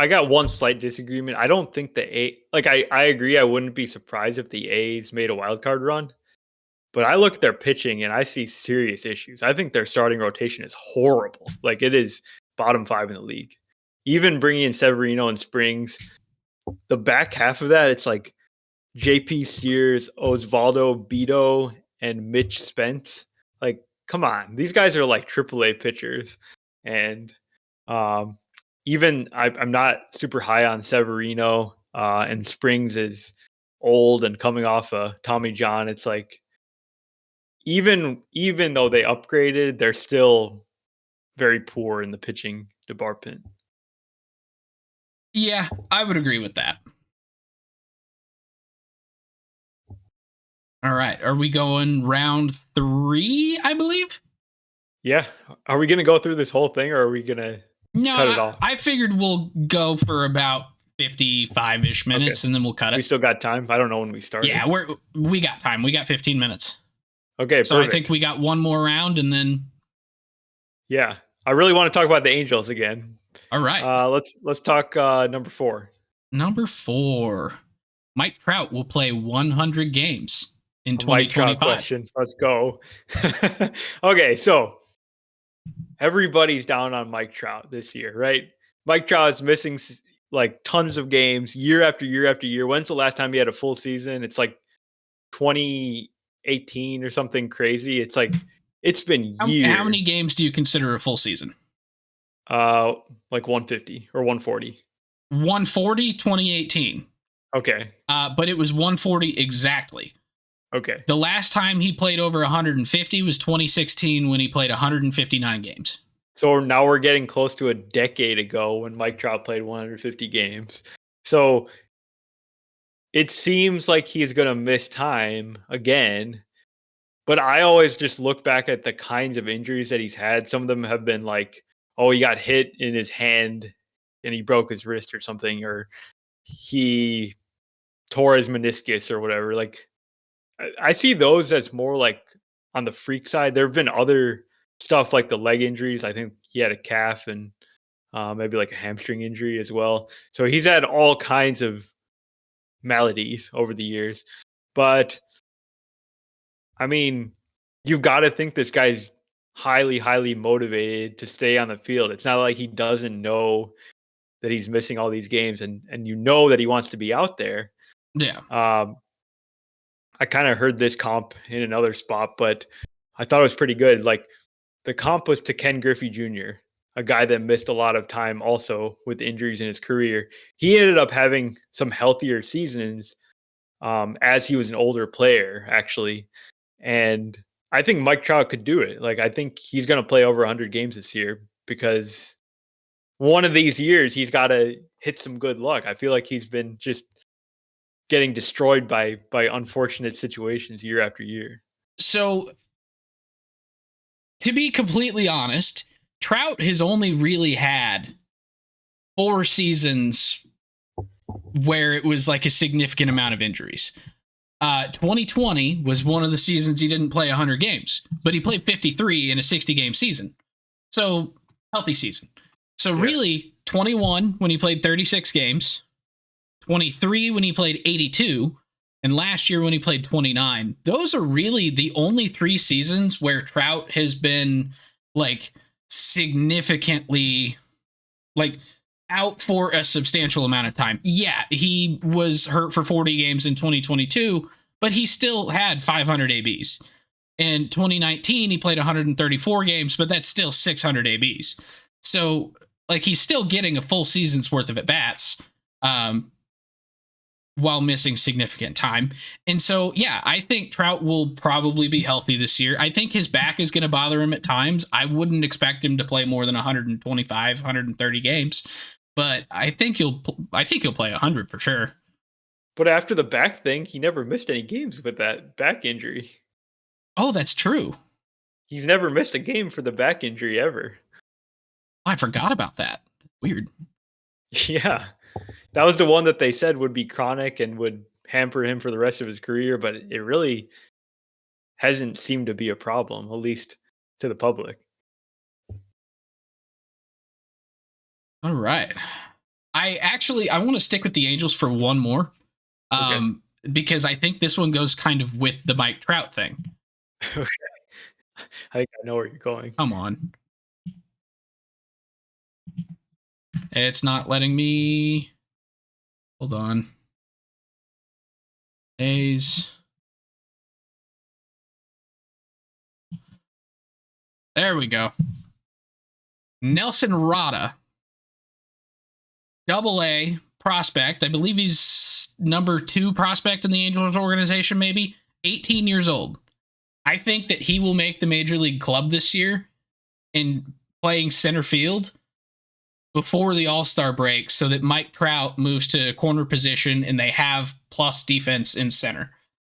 got one slight disagreement. I don't think I agree. I wouldn't be surprised if the A's made a wild card run. But I look at their pitching and I see serious issues. I think their starting rotation is horrible. Like, it is bottom 5 in the league. Even bringing in Severino and Springs, the back half of that, it's like JP Sears, Osvaldo Bido, and Mitch Spence. Like, come on. These guys are like AAA pitchers. And even I'm not super high on Severino, and Springs is old and coming off a Tommy John. It's like, even though they upgraded, they're still very poor in the pitching department. Yeah, I would agree with that. All right. Are we going round 3, I believe? Yeah. Are we going to go through this whole thing, or are we going to cut it off? I figured we'll go for about 55-ish minutes, and then we'll cut it. We still got time? I don't know when we started. Yeah, we got time. We got 15 minutes. Okay, so perfect. I think we got one more round, and then... Yeah. I really want to talk about the Angels again. All right. Let's talk number 4. Number 4. Mike Trout will play 100 games in 2025. Mike Trout question. Let's go. Okay, so everybody's down on Mike Trout this year, right? Mike Trout is missing like tons of games year after year after year. When's the last time he had a full season? It's like 2018 or something crazy. It's like, it's been years. How many games do you consider a full season? Like 150 or 140. 140, 2018. Okay. But it was 140 exactly. Okay. The last time he played over 150 was 2016, when he played 159 games. So now we're getting close to a decade ago when Mike Trout played 150 games. So it seems like he's going to miss time again. But I always just look back at the kinds of injuries that he's had. Some of them have been like, oh, he got hit in his hand and he broke his wrist or something, or he tore his meniscus or whatever. Like, I see those as more like on the freak side. There have been other stuff like the leg injuries. I think he had a calf and maybe like a hamstring injury as well. So he's had all kinds of maladies over the years. But I mean, you've got to think this guy's highly, highly motivated to stay on the field. It's not like he doesn't know that he's missing all these games, and you know that he wants to be out there. Yeah. I kind of heard this comp in another spot, but I thought it was pretty good. Like, the comp was to Ken Griffey Jr., a guy that missed a lot of time also with injuries in his career. He ended up having some healthier seasons as he was an older player, actually. And I think Mike Trout could do it. Like, I think he's going to play over 100 games this year, because one of these years he's got to hit some good luck. I feel like he's been just getting destroyed by unfortunate situations year after year. So, to be completely honest, Trout has only really had 4 seasons where it was like a significant amount of injuries. 2020 was one of the seasons he didn't play 100 games, but he played 53 in a 60-game season. So, healthy season. So, really, 21 when he played 36 games, 23 when he played 82, and last year when he played 29. Those are really the only 3 seasons where Trout has been like significantly like out for a substantial amount of time. Yeah, he was hurt for 40 games in 2022, but he still had 500 ABs. In 2019, he played 134 games, but that's still 600 ABs. So, like, he's still getting a full season's worth of at-bats while missing significant time. And so, yeah, I think Trout will probably be healthy this year. I think his back is going to bother him at times. I wouldn't expect him to play more than 125, 130 games, but I think he'll play 100 for sure. But after the back thing, he never missed any games with that back injury. Oh, that's true. He's never missed a game for the back injury ever. I forgot about that. Weird. Yeah. That was the one that they said would be chronic and would hamper him for the rest of his career, but it really hasn't seemed to be a problem, at least to the public. All right. I want to stick with the Angels for one more. Because I think this one goes kind of with the Mike Trout thing. Okay. I think I know where you're going. Come on. It's not letting me. Hold on. A's. There we go. Nelson Rada. Double-A prospect. I believe he's number 2 prospect in the Angels organization, maybe. 18 years old. I think that he will make the Major League Club this year in playing center field before the All-Star break so that Mike Trout moves to corner position and they have plus defense in center.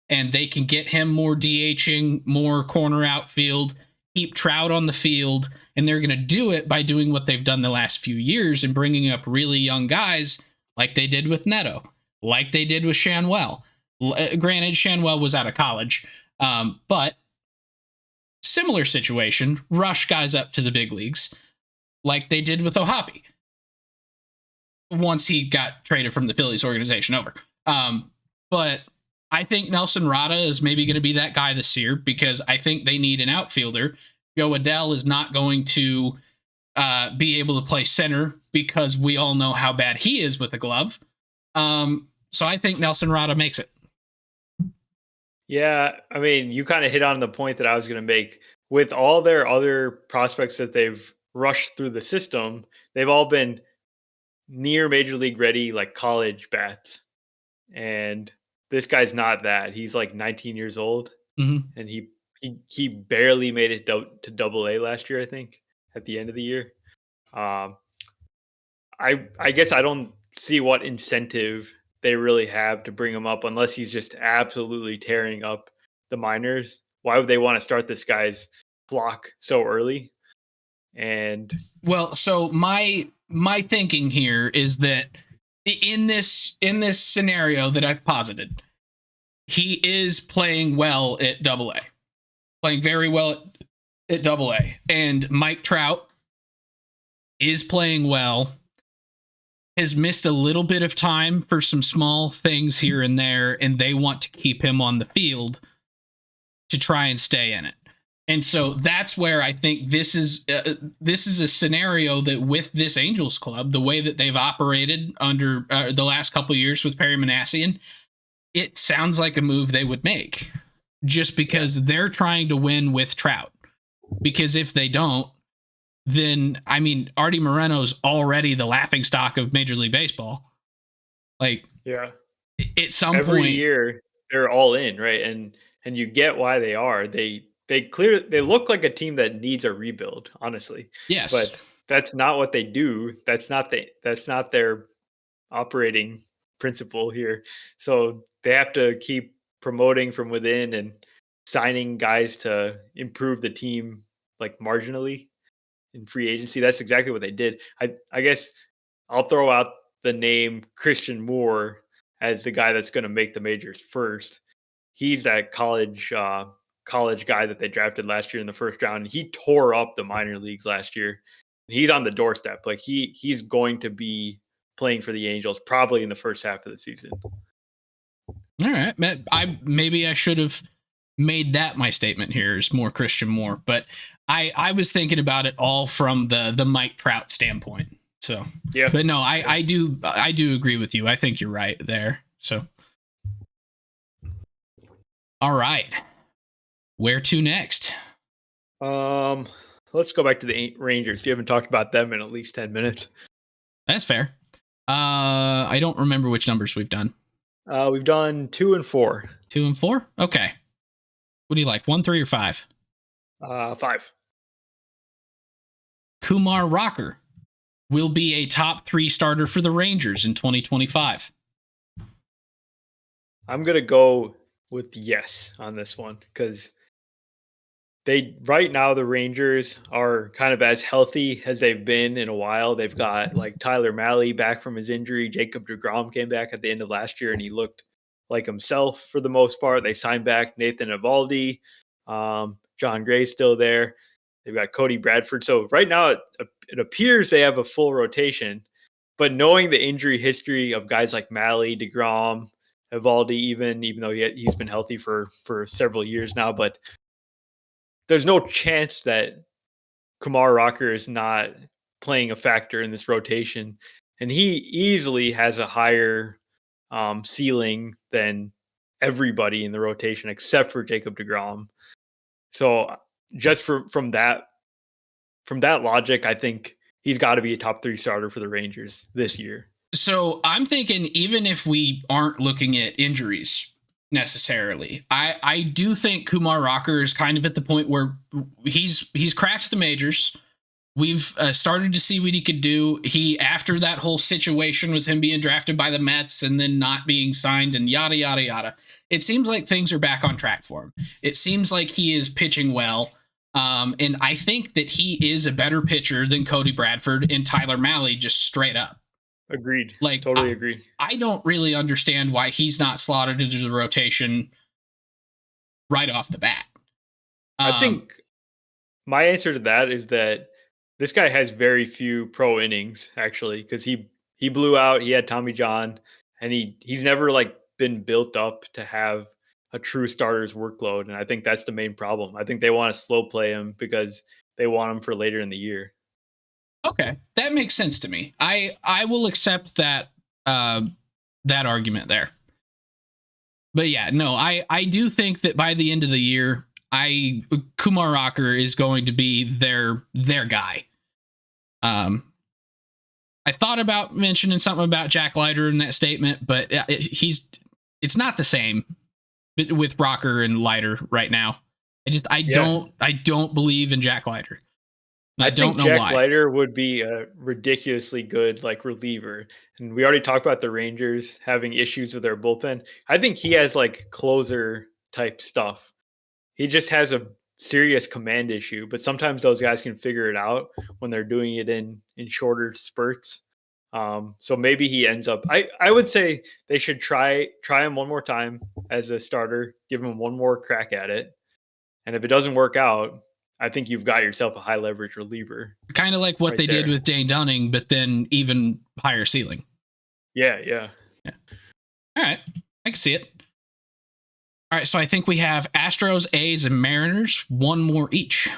And they can get him more DHing, more corner outfield, keep Trout on the field, and they're going to do it by doing what they've done the last few years and bringing up really young guys like they did with Neto, like they did with Shanwell. Granted, Shanwell was out of college, but similar situation, rush guys up to the big leagues like they did with Ohapi once he got traded from the Phillies organization over. But I think Nelson Rada is maybe going to be that guy this year because I think they need an outfielder. Joe Adell is not going to be able to play center because we all know how bad he is with a glove. So I think Nelson Rada makes it. Yeah, I mean, you kind of hit on the point that I was going to make. With all their other prospects that they've rushed through the system, they've all been near major league ready, like college bats. And this guy's not that. He's like 19 years old, and he barely made it to Double-A last year, I think, at the end of the year. I guess I don't see what incentive they really have to bring him up unless he's just absolutely tearing up the minors. Why would they want to start this guy's clock so early? And well, so my thinking here is that in this scenario that I've posited, he is playing well at Double-A, playing very well at Double-A, and Mike Trout is playing well. Has missed a little bit of time for some small things here and there, and they want to keep him on the field to try and stay in it. And so that's where I think this is a scenario that with this Angels club, the way that they've operated under the last couple of years with Perry Manassian, it sounds like a move they would make just because they're trying to win with Trout. Because if they don't, then, I mean, Artie Moreno's already the laughingstock of Major League Baseball. Like, yeah, at some every point, year they're all in, right? And you get why they are. They look like a team that needs a rebuild, honestly. Yes, but that's not what they do. That's not their operating principle here. So they have to keep promoting from within and signing guys to improve the team, like marginally in free agency. That's exactly what they did. I guess I'll throw out the name Christian Moore as the guy that's going to make the majors first. He's that college guy that they drafted last year in the first round. He tore up the minor leagues last year. He's on the doorstep. Like he's going to be playing for the Angels probably in the first half of the season. All right. Maybe I should have made that my statement here is more Christian Moore, but I was thinking about it all from the Mike Trout standpoint. So yeah, but no, I do agree with you. I think you're right there. So all right. Where to next? Let's go back to the Rangers. We haven't talked about them in at least 10 minutes. That's fair. I don't remember which numbers we've done. We've done 2 and 4. 2 and 4? Okay. What do you like? 1, 3, or 5? 5. Kumar Rocker will be a top 3 starter for the Rangers in 2025. I'm going to go with yes on this one because right now the Rangers are kind of as healthy as they've been in a while. They've got like Tyler Mahle back from his injury. Jacob deGrom came back at the end of last year and he looked like himself for the most part. They signed back Nathan Eovaldi. John Gray's still there. They've got Cody Bradford. So right now it appears they have a full rotation, but knowing the injury history of guys like Mahle, deGrom, Eovaldi, even though he's been healthy for several years now, but there's no chance that Kumar Rocker is not playing a factor in this rotation. And he easily has a higher ceiling than everybody in the rotation except for Jacob deGrom. So just from that logic, I think he's got to be a top 3 starter for the Rangers this year. So I'm thinking even if we aren't looking at injuries necessarily, I do think Kumar Rocker is kind of at the point where he's cracked the majors. We've started to see what he could do. After that whole situation with him being drafted by the Mets and then not being signed and yada, yada, yada, it seems like things are back on track for him. It seems like he is pitching well. And I think that he is a better pitcher than Cody Bradford and Tyler Mahle, just straight up. Agreed. Like, totally agree. I don't really understand why he's not slotted into the rotation right off the bat. I think my answer to that is that this guy has very few pro innings, actually, because he blew out. He had Tommy John, and he's never like been built up to have a true starter's workload. And I think that's the main problem. I think they want to slow play him because they want him for later in the year. Okay, that makes sense to me. I will accept that that argument there. But yeah, no, I do think that by the end of the year, Kumar Rocker is going to be their guy. I thought about mentioning something about Jack Leiter in that statement, but it's not the same with Rocker and Leiter right now. I don't believe in Jack Leiter. I think Jack Leiter would be a ridiculously good like reliever. And we already talked about the Rangers having issues with their bullpen. I think he has like closer type stuff. He just has a serious command issue, but sometimes those guys can figure it out when they're doing it in shorter spurts. So maybe he ends up. I would say they should try him one more time as a starter, give him one more crack at it, and if it doesn't work out, I think you've got yourself a high leverage reliever. Kind of like what they did with Dane Dunning, but then even higher ceiling. Yeah. All right. I can see it. All right. So I think we have Astros, A's, and Mariners, one more each.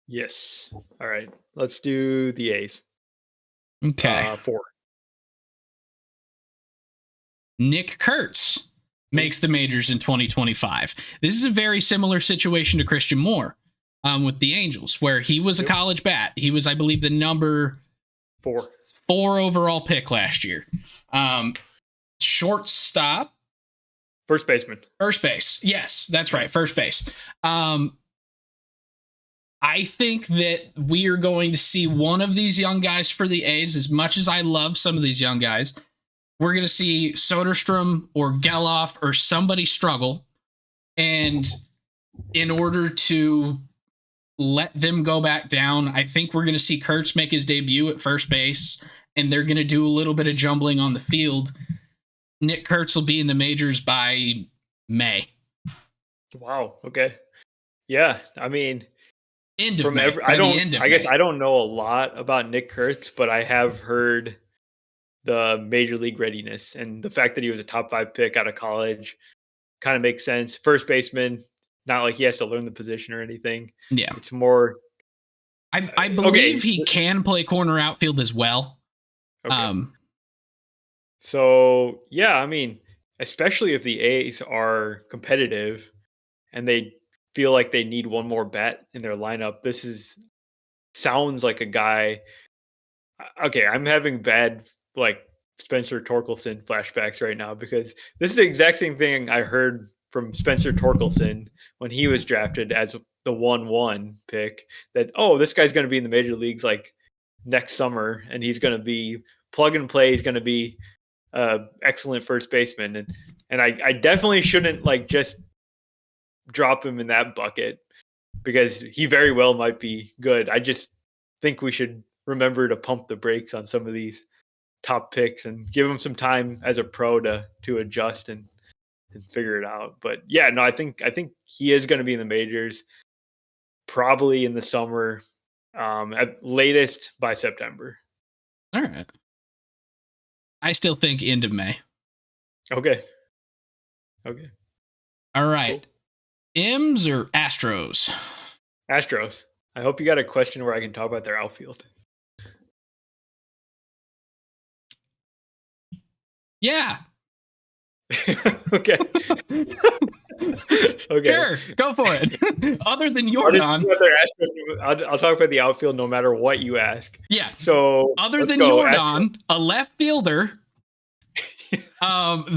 Yes. All right. Let's do the A's. Okay. 4. Nick Kurtz makes the majors in 2025. This is a very similar situation to Christian Moore. With the Angels, where he was a college bat. He was, I believe, the number 4 overall pick last year. Shortstop. First baseman. First base. Yes, that's right. First base. I think that we are going to see one of these young guys for the A's. As much as I love some of these young guys, we're going to see Soderstrom or Geloff or somebody struggle. And in order to let them go back down, I think we're going to see Kurtz make his debut at first base, and they're going to do a little bit of jumbling on the field. Nick Kurtz will be in the majors by May. Wow. Okay. Yeah. I mean, end of May. I guess I don't know a lot about Nick Kurtz, but I have heard the major league readiness and the fact that he was a top 5 pick out of college kind of makes sense. First baseman, not like he has to learn the position or anything. Yeah. It's more. I believe he can play corner outfield as well. Okay. So, yeah, I mean, especially if the A's are competitive and they feel like they need one more bat in their lineup. Sounds like a guy. Okay, I'm having bad like Spencer Torkelson flashbacks right now because this is the exact same thing I heard from Spencer Torkelson when he was drafted as the 1-1 pick, that, oh, this guy's going to be in the major leagues like next summer and he's going to be plug and play. He's going to be excellent first baseman. And I definitely shouldn't like just drop him in that bucket because he very well might be good. I just think we should remember to pump the brakes on some of these top picks and give him some time as a pro to adjust and figure it out. But yeah, no, I think he is going to be in the majors probably in the summer, at latest by September. All right. I still think end of May. Okay. All right. Cool. M's or Astros? Astros. I hope you got a question where I can talk about their outfield. Yeah. Okay. Sure, go for it. Other than Yordan, I'll talk about the outfield no matter what you ask. Yeah. So other than Yordan, a left fielder,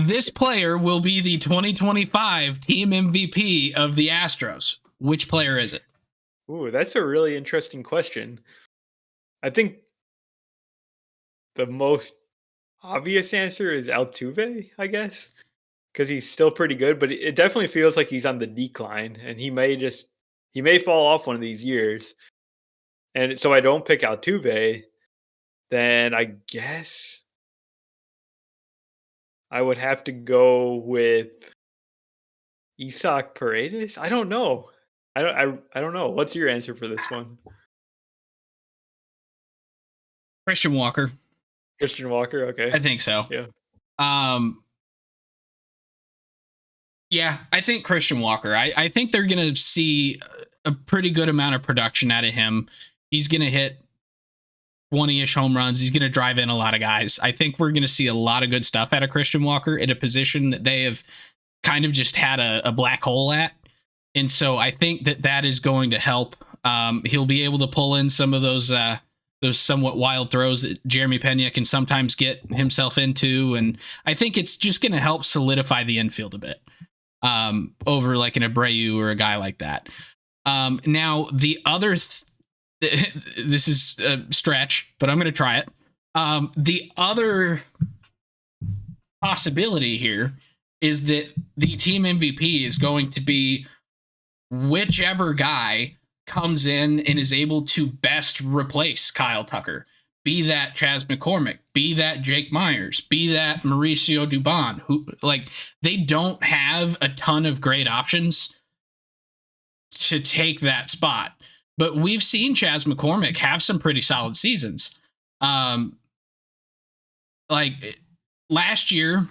this player will be the 2025 team MVP of the Astros. Which player is it? Ooh, that's a really interesting question. I think the most obvious answer is Altuve, I guess, because he's still pretty good, but it definitely feels like he's on the decline, and he may fall off one of these years. And so I don't pick Altuve, then I guess I would have to go with Isaac Paredes. I don't know. I don't know. What's your answer for this one? Christian Walker. Okay. I think so. Yeah. Yeah, I think Christian Walker. I think they're going to see a pretty good amount of production out of him. He's going to hit 20-ish home runs. He's going to drive in a lot of guys. I think we're going to see a lot of good stuff out of Christian Walker at a position that they have kind of just had a black hole at. And so I think that is going to help. He'll be able to pull in some of those somewhat wild throws that Jeremy Pena can sometimes get himself into. And I think it's just going to help solidify the infield a bit over like an Abreu or a guy like that. Now, the other this is a stretch, but I'm going to try it. The other possibility here is that the team MVP is going to be whichever guy comes in and is able to best replace Kyle Tucker. Be that Chas McCormick, be that Jake Myers, be that Mauricio Dubon, who like they don't have a ton of great options to take that spot. But we've seen Chas McCormick have some pretty solid seasons. Like last year,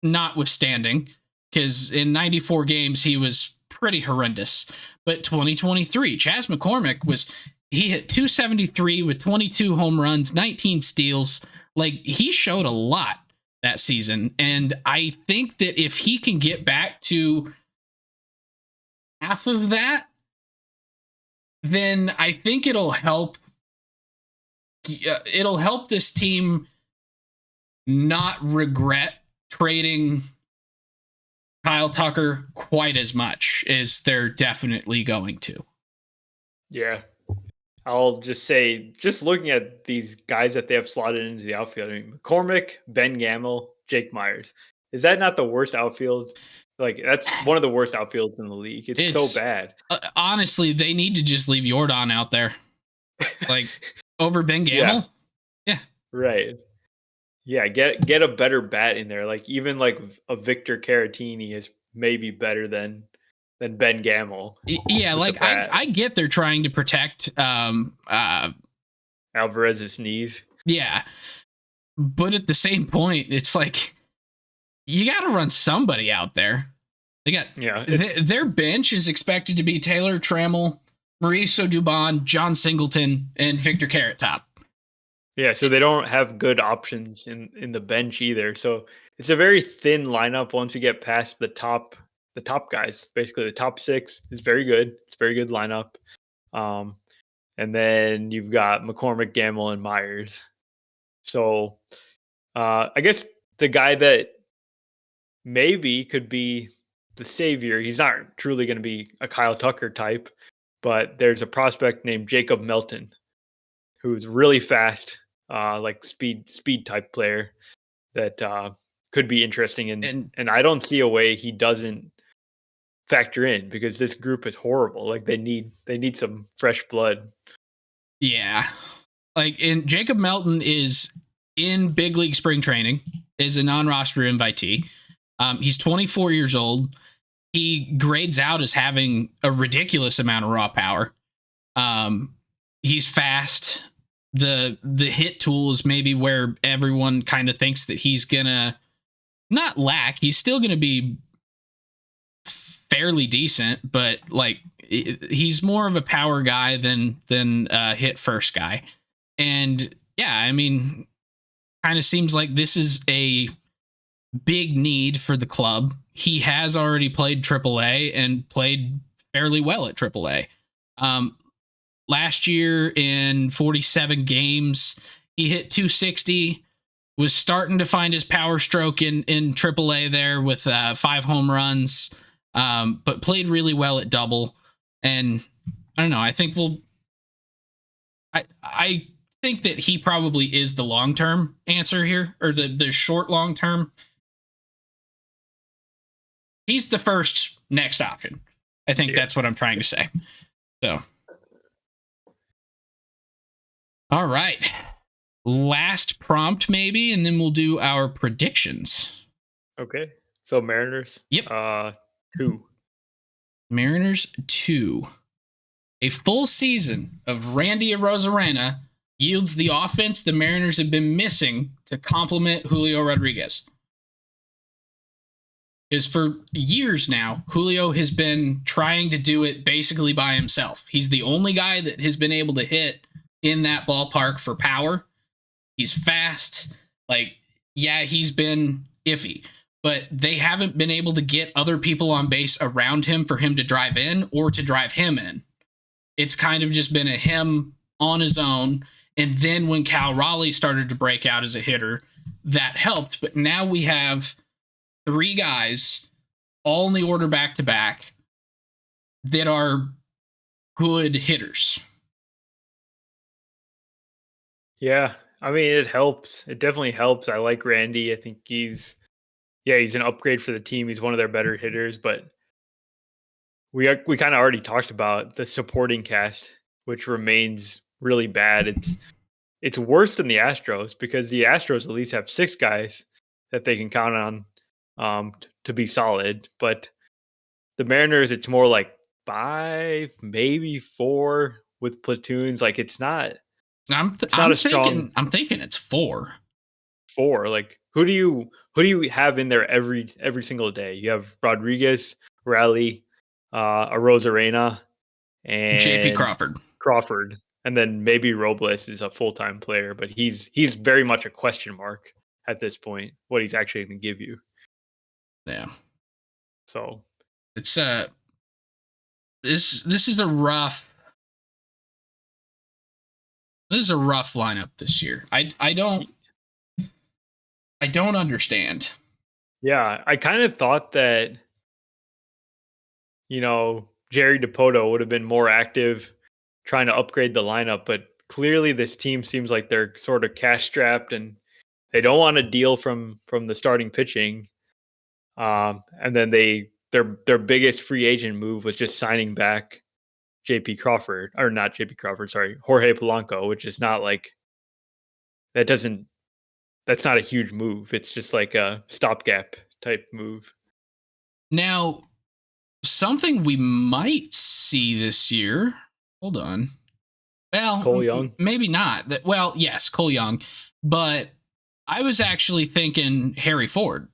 notwithstanding, because in 94 games, he was pretty horrendous. But 2023, Chas McCormick he hit 273 with 22 home runs, 19 steals. Like he showed a lot that season. And I think that if he can get back to half of that, then I think it'll help this team not regret trading Kyle Tucker quite as much as they're definitely going to. Yeah. I'll just say, just looking at these guys that they have slotted into the outfield, I mean, McCormick, Ben Gamel, Jake Myers. Is that not the worst outfield? Like, that's one of the worst outfields in the league. It's so bad. Honestly, they need to just leave Yordan out there. Like, over Ben Gamel? Yeah. Right. Yeah, get a better bat in there. Like, even like a Victor Caratini is maybe better than Ben Gamel. Yeah, like I get they're trying to protect Alvarez's knees. Yeah. But at the same point, it's like you got to run somebody out there. They got their bench is expected to be Taylor Trammell, Mauricio Dubon, John Singleton, and Victor Carrot Top. Yeah, so they don't have good options in the bench either. So it's a very thin lineup once you get past the top the top guys. Basically, the top 6 is very good. It's a very good lineup. And then you've got McCormick, Gamble, and Myers. So I guess the guy that maybe could be the savior, he's not truly going to be a Kyle Tucker type, but there's a prospect named Jacob Melton who's really fast, like speed type player that could be interesting. And I don't see a way he doesn't factor in, because this group is horrible. Like they need some fresh blood. Yeah. Like, and Jacob Melton is in big league spring training, is a non-roster invitee. He's 24 years old. He grades out as having a ridiculous amount of raw power. He's fast. The hit tool is maybe where everyone kind of thinks that he's gonna not lack. He's still gonna be fairly decent, but like he's more of a power guy than a hit first guy. And yeah, I mean, kind of seems like this is a big need for the club. He has already played AAA and played fairly well at AAA. Last year in 47 games, he hit 260, was starting to find his power stroke in AAA there with 5 home runs, but played really well at double. And I don't know, I think I think that he probably is the long-term answer here, or the short long-term. He's the first next option. I think that's what I'm trying to say. So, all right. Last prompt maybe, and then we'll do our predictions. Okay. So Mariners. Yep. 2. Mariners 2. A full season of Randy Arozarena yields the offense the Mariners have been missing to complement Julio Rodriguez. Because for years now, Julio has been trying to do it basically by himself. He's the only guy that has been able to hit in that ballpark for power. He's fast. Like, yeah, he's been iffy, but they haven't been able to get other people on base around him for him to drive in or to drive him in. It's kind of just been a him on his own. And then when Cal Raleigh started to break out as a hitter, that helped. But now we have 3 guys all in the order back to back that are good hitters. Yeah, I meof it helps. It definitely helps. I like Randy. I think he's an upgrade for the team. He's one of their better hitters, but we kind of already talked about the supporting cast, which remains really bad. It's worse than the Astros, because the Astros at least have 6 guys that they can count on to be solid, but the Mariners, it's more like 5, maybe 4 with platoons. Like it's not. I'm thinking it's 4. 4. Like who do you have in there every single day? You have Rodriguez, Raleigh, Arozarena, and JP Crawford, and then maybe Robles is a full-time player, but he's very much a question mark at this point, what he's actually going to give you. Yeah. So it's this is a rough lineup this year. I don't understand. Yeah, I kind of thought that Jerry DiPoto would have been more active trying to upgrade the lineup, but clearly this team seems like they're sort of cash strapped and they don't want to deal from the starting pitching. And then their biggest free agent move was just signing back Jorge Polanco, which is not like that's not a huge move. It's just like a stopgap type move. Now, something we might see this year. Hold on. Well, Cole Young? Maybe not. Well, yes, Cole Young. But I was actually thinking Harry Ford.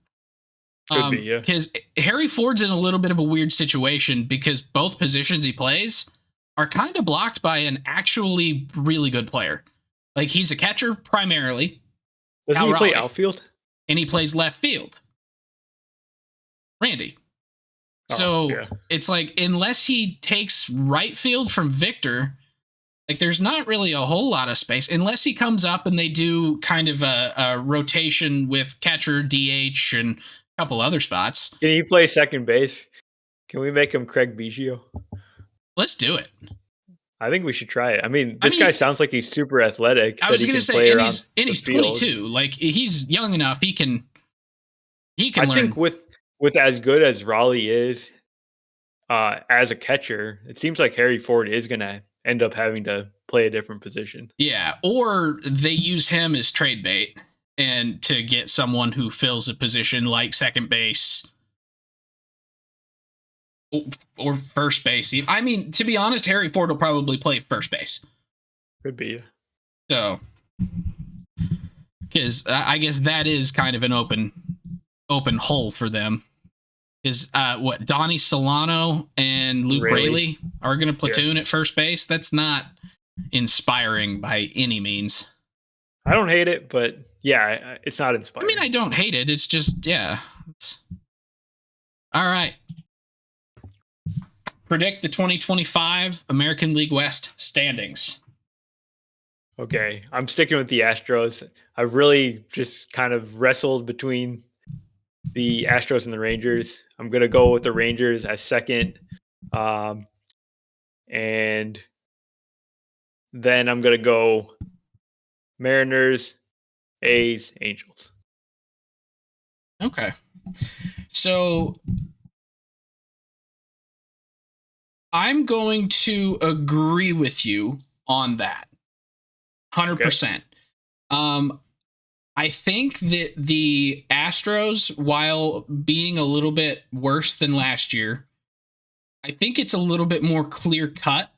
Could be, yeah. Because Harry Ford's in a little bit of a weird situation because both positions he plays are kind of blocked by an actually really good player. Like, he's a catcher primarily. Doesn't he play outfield? And he plays left field. Randy. So it's like, unless he takes right field from Victor, like there's not really a whole lot of space unless he comes up and they do kind of a rotation with catcher, DH, and a couple other spots. Can he play second base? Can we make him Craig Biggio? Let's do it. I think we should try it. I mean, this guy sounds like he's super athletic. I was going to say, and he's 22. Like, he's young enough. He can learn. I think with as good as Raleigh is as a catcher, it seems like Harry Ford is going to end up having to play a different position. Yeah, or they use him as trade bait and to get someone who fills a position like second base or first base. I mean, to be honest, Harry Ford will probably play first base. Could be. So, because I guess that is kind of an open hole for them. Is Donnie Solano and Luke Raley are going to platoon at first base? That's not inspiring by any means. I don't hate it, but yeah, it's not inspiring. I mean, I don't hate it. It's just, yeah. All right. Predict the 2025 American League West standings. Okay, I'm sticking with the Astros. I really just kind of wrestled between the Astros and the Rangers. I'm going to go with the Rangers as second. And then I'm going to go Mariners, A's, Angels. Okay. So I'm going to agree with you on that. 100%. Okay. I think that the Astros, while being a little bit worse than last year, I think it's a little bit more clear cut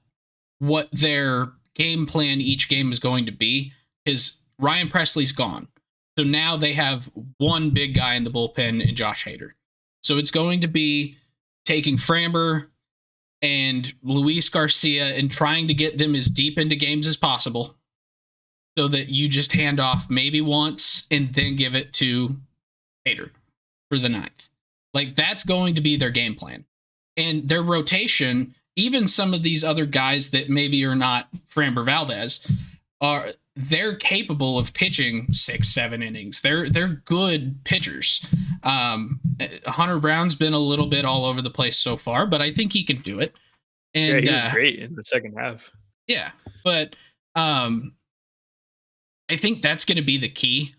what their game plan each game is going to be, because Ryan Presley's gone. So now they have one big guy in the bullpen in Josh Hader. So it's going to be taking Framber and Luis Garcia and trying to get them as deep into games as possible, so that you just hand off maybe once and then give it to Hader for the ninth. Like, that's going to be their game plan. And their rotation, even some of these other guys that maybe are not Framber Valdez, they're capable of pitching 6-7 innings. They're good pitchers. Hunter Brown's been a little bit all over the place so far, but I think he can do it. And he was great in the second half. Yeah, but I think that's going to be the key,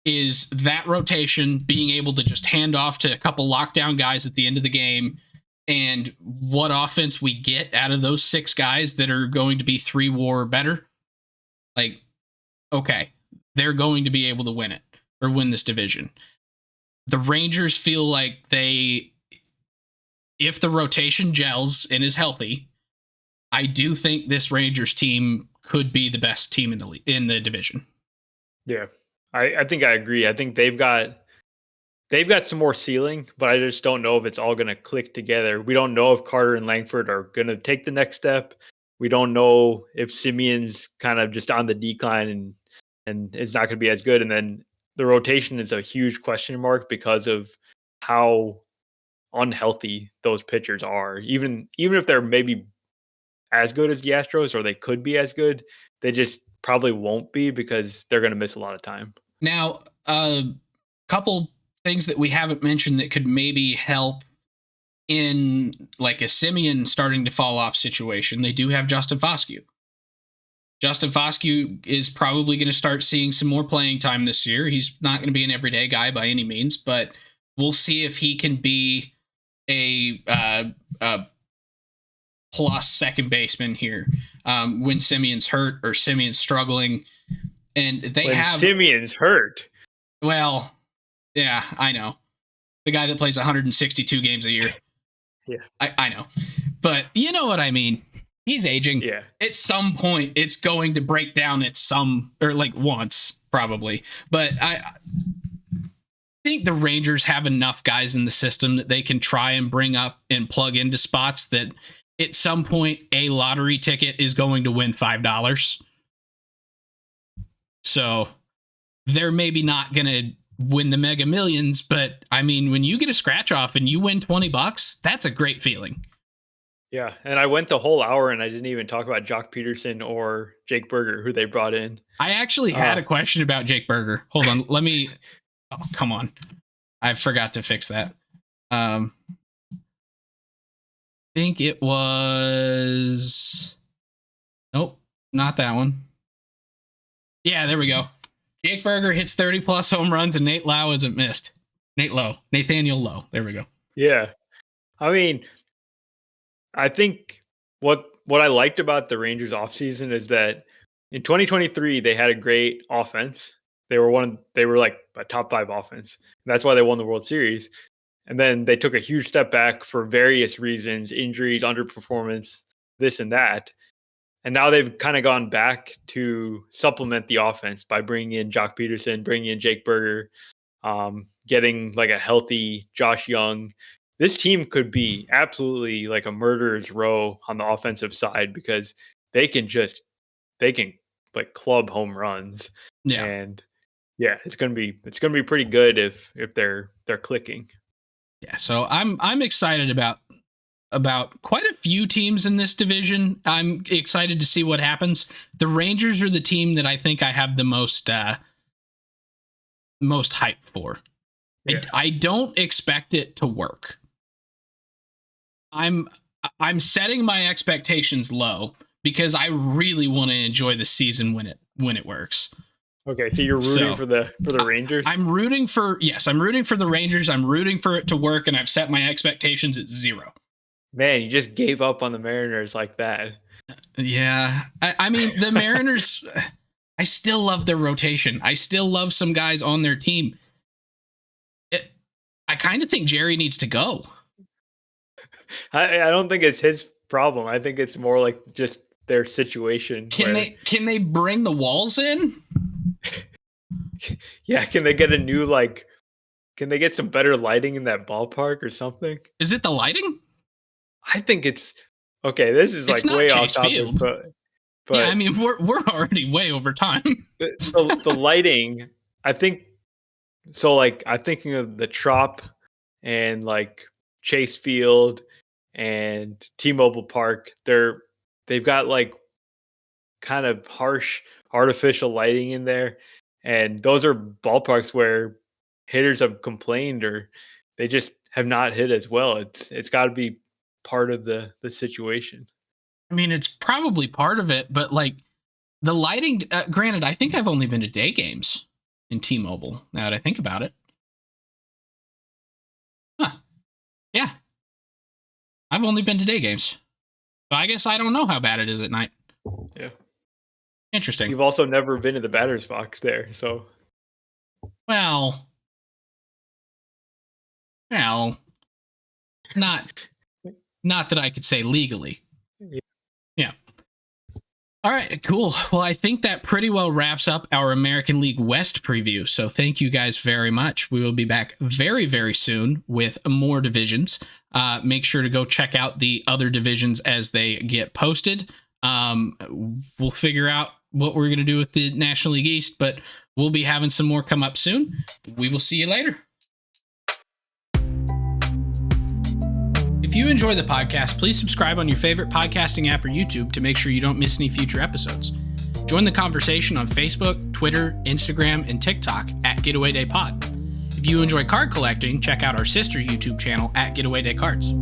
is that rotation, being able to just hand off to a couple lockdown guys at the end of the game, and what offense we get out of those 6 guys that are going to be 3 WAR or better. Like, okay, they're going to be able to win it or win this division. The Rangers feel like if the rotation gels and is healthy, I do think this Rangers team could be the best team in the division. Yeah, I think I agree. I think they've got some more ceiling, but I just don't know if it's all going to click together. We don't know if Carter and Langford are going to take the next step. We don't know if Simeon's kind of just on the decline and it's not going to be as good. And then the rotation is a huge question mark because of how unhealthy those pitchers are. Even if they're maybe as good as the Astros, or they could be as good, they just probably won't be because they're going to miss a lot of time. Now, a couple things that we haven't mentioned that could maybe help in like a Simeon starting to fall off situation. They do have Justin Foscue. Justin Foscue is probably going to start seeing some more playing time this year. He's not going to be an everyday guy by any means, but we'll see if he can be a plus second baseman here when Simeon's hurt or Simeon's struggling. And Simeon's hurt. Well, yeah, I know. The guy that plays 162 games a year. Yeah. I know. But you know what I mean. He's aging. Yeah. At some point, it's going to break down once, probably. But I think the Rangers have enough guys in the system that they can try and bring up and plug into spots that at some point a lottery ticket is going to win $5. So they're maybe not going to win the Mega Millions, but I mean, when you get a scratch off and you win $20, that's a great feeling. Yeah, and I went the whole hour and I didn't even talk about Jock Peterson or Jake Berger, who they brought in. I actually had a question about Jake Berger. Hold on, let me. Oh, come on, I forgot to fix that. I think it was. Nope, not that one. Yeah, there we go. Jake Berger hits 30 plus home runs and Nate Lowe isn't missed. Nathaniel Lowe. There we go. Yeah, I mean, I think what I liked about the Rangers offseason is that in 2023 they had a great offense. They were like a top 5 offense. And that's why they won the World Series. And then they took a huge step back for various reasons, injuries, underperformance, this and that. And now they've kind of gone back to supplement the offense by bringing in Jock Peterson, bringing in Jake Berger, getting like a healthy Josh Young. This team could be absolutely like a murderer's row on the offensive side because they can like club home runs. Yeah. And yeah, it's gonna be pretty good if they're clicking. Yeah, so I'm excited about quite a few teams in this division. I'm excited to see what happens. The Rangers are the team that I think I have the most hype for. Yeah. I don't expect it to work. I'm setting my expectations low because I really want to enjoy the season when it works. Okay, so you're rooting for the Rangers? I'm rooting for the Rangers. I'm rooting for it to work, and I've set my expectations at 0. Man, you just gave up on the Mariners like that. Yeah. I mean, the Mariners, I still love their rotation. I still love some guys on their team. I kind of think Jerry needs to go. I don't think it's his problem. I think it's more like just their situation. Can they bring the walls in? Yeah, can they get can they get some better lighting in that ballpark or something? Is it the lighting? I think it's okay. This is like way off topic, but yeah, I mean we're already way over time. the lighting, I think. So like I'm thinking of the Trop and like Chase Field and T-Mobile Park. They've got like kind of harsh artificial lighting in there, and those are ballparks where hitters have complained or they just have not hit as well. It's got to be part of the situation. I mean, it's probably part of it, but like the lighting, granted, I think I've only been to day games in T-Mobile now that I think about it. Huh. Yeah. I've only been to day games. So I guess I don't know how bad it is at night. Yeah. Interesting. You've also never been to the batter's box there, so. Well, not that I could say legally. Yeah. All right, cool. Well, I think that pretty well wraps up our American League West preview. So thank you guys very much. We will be back very, very soon with more divisions. Make sure to go check out the other divisions as they get posted. We'll figure out what we're going to do with the National League East, but we'll be having some more come up soon. We will see you later. If you enjoy the podcast, please subscribe on your favorite podcasting app or YouTube to make sure you don't miss any future episodes. Join the conversation on Facebook, Twitter, Instagram, and TikTok at Getaway Day Pod. If you enjoy card collecting, check out our sister YouTube channel at Getaway Day Cards.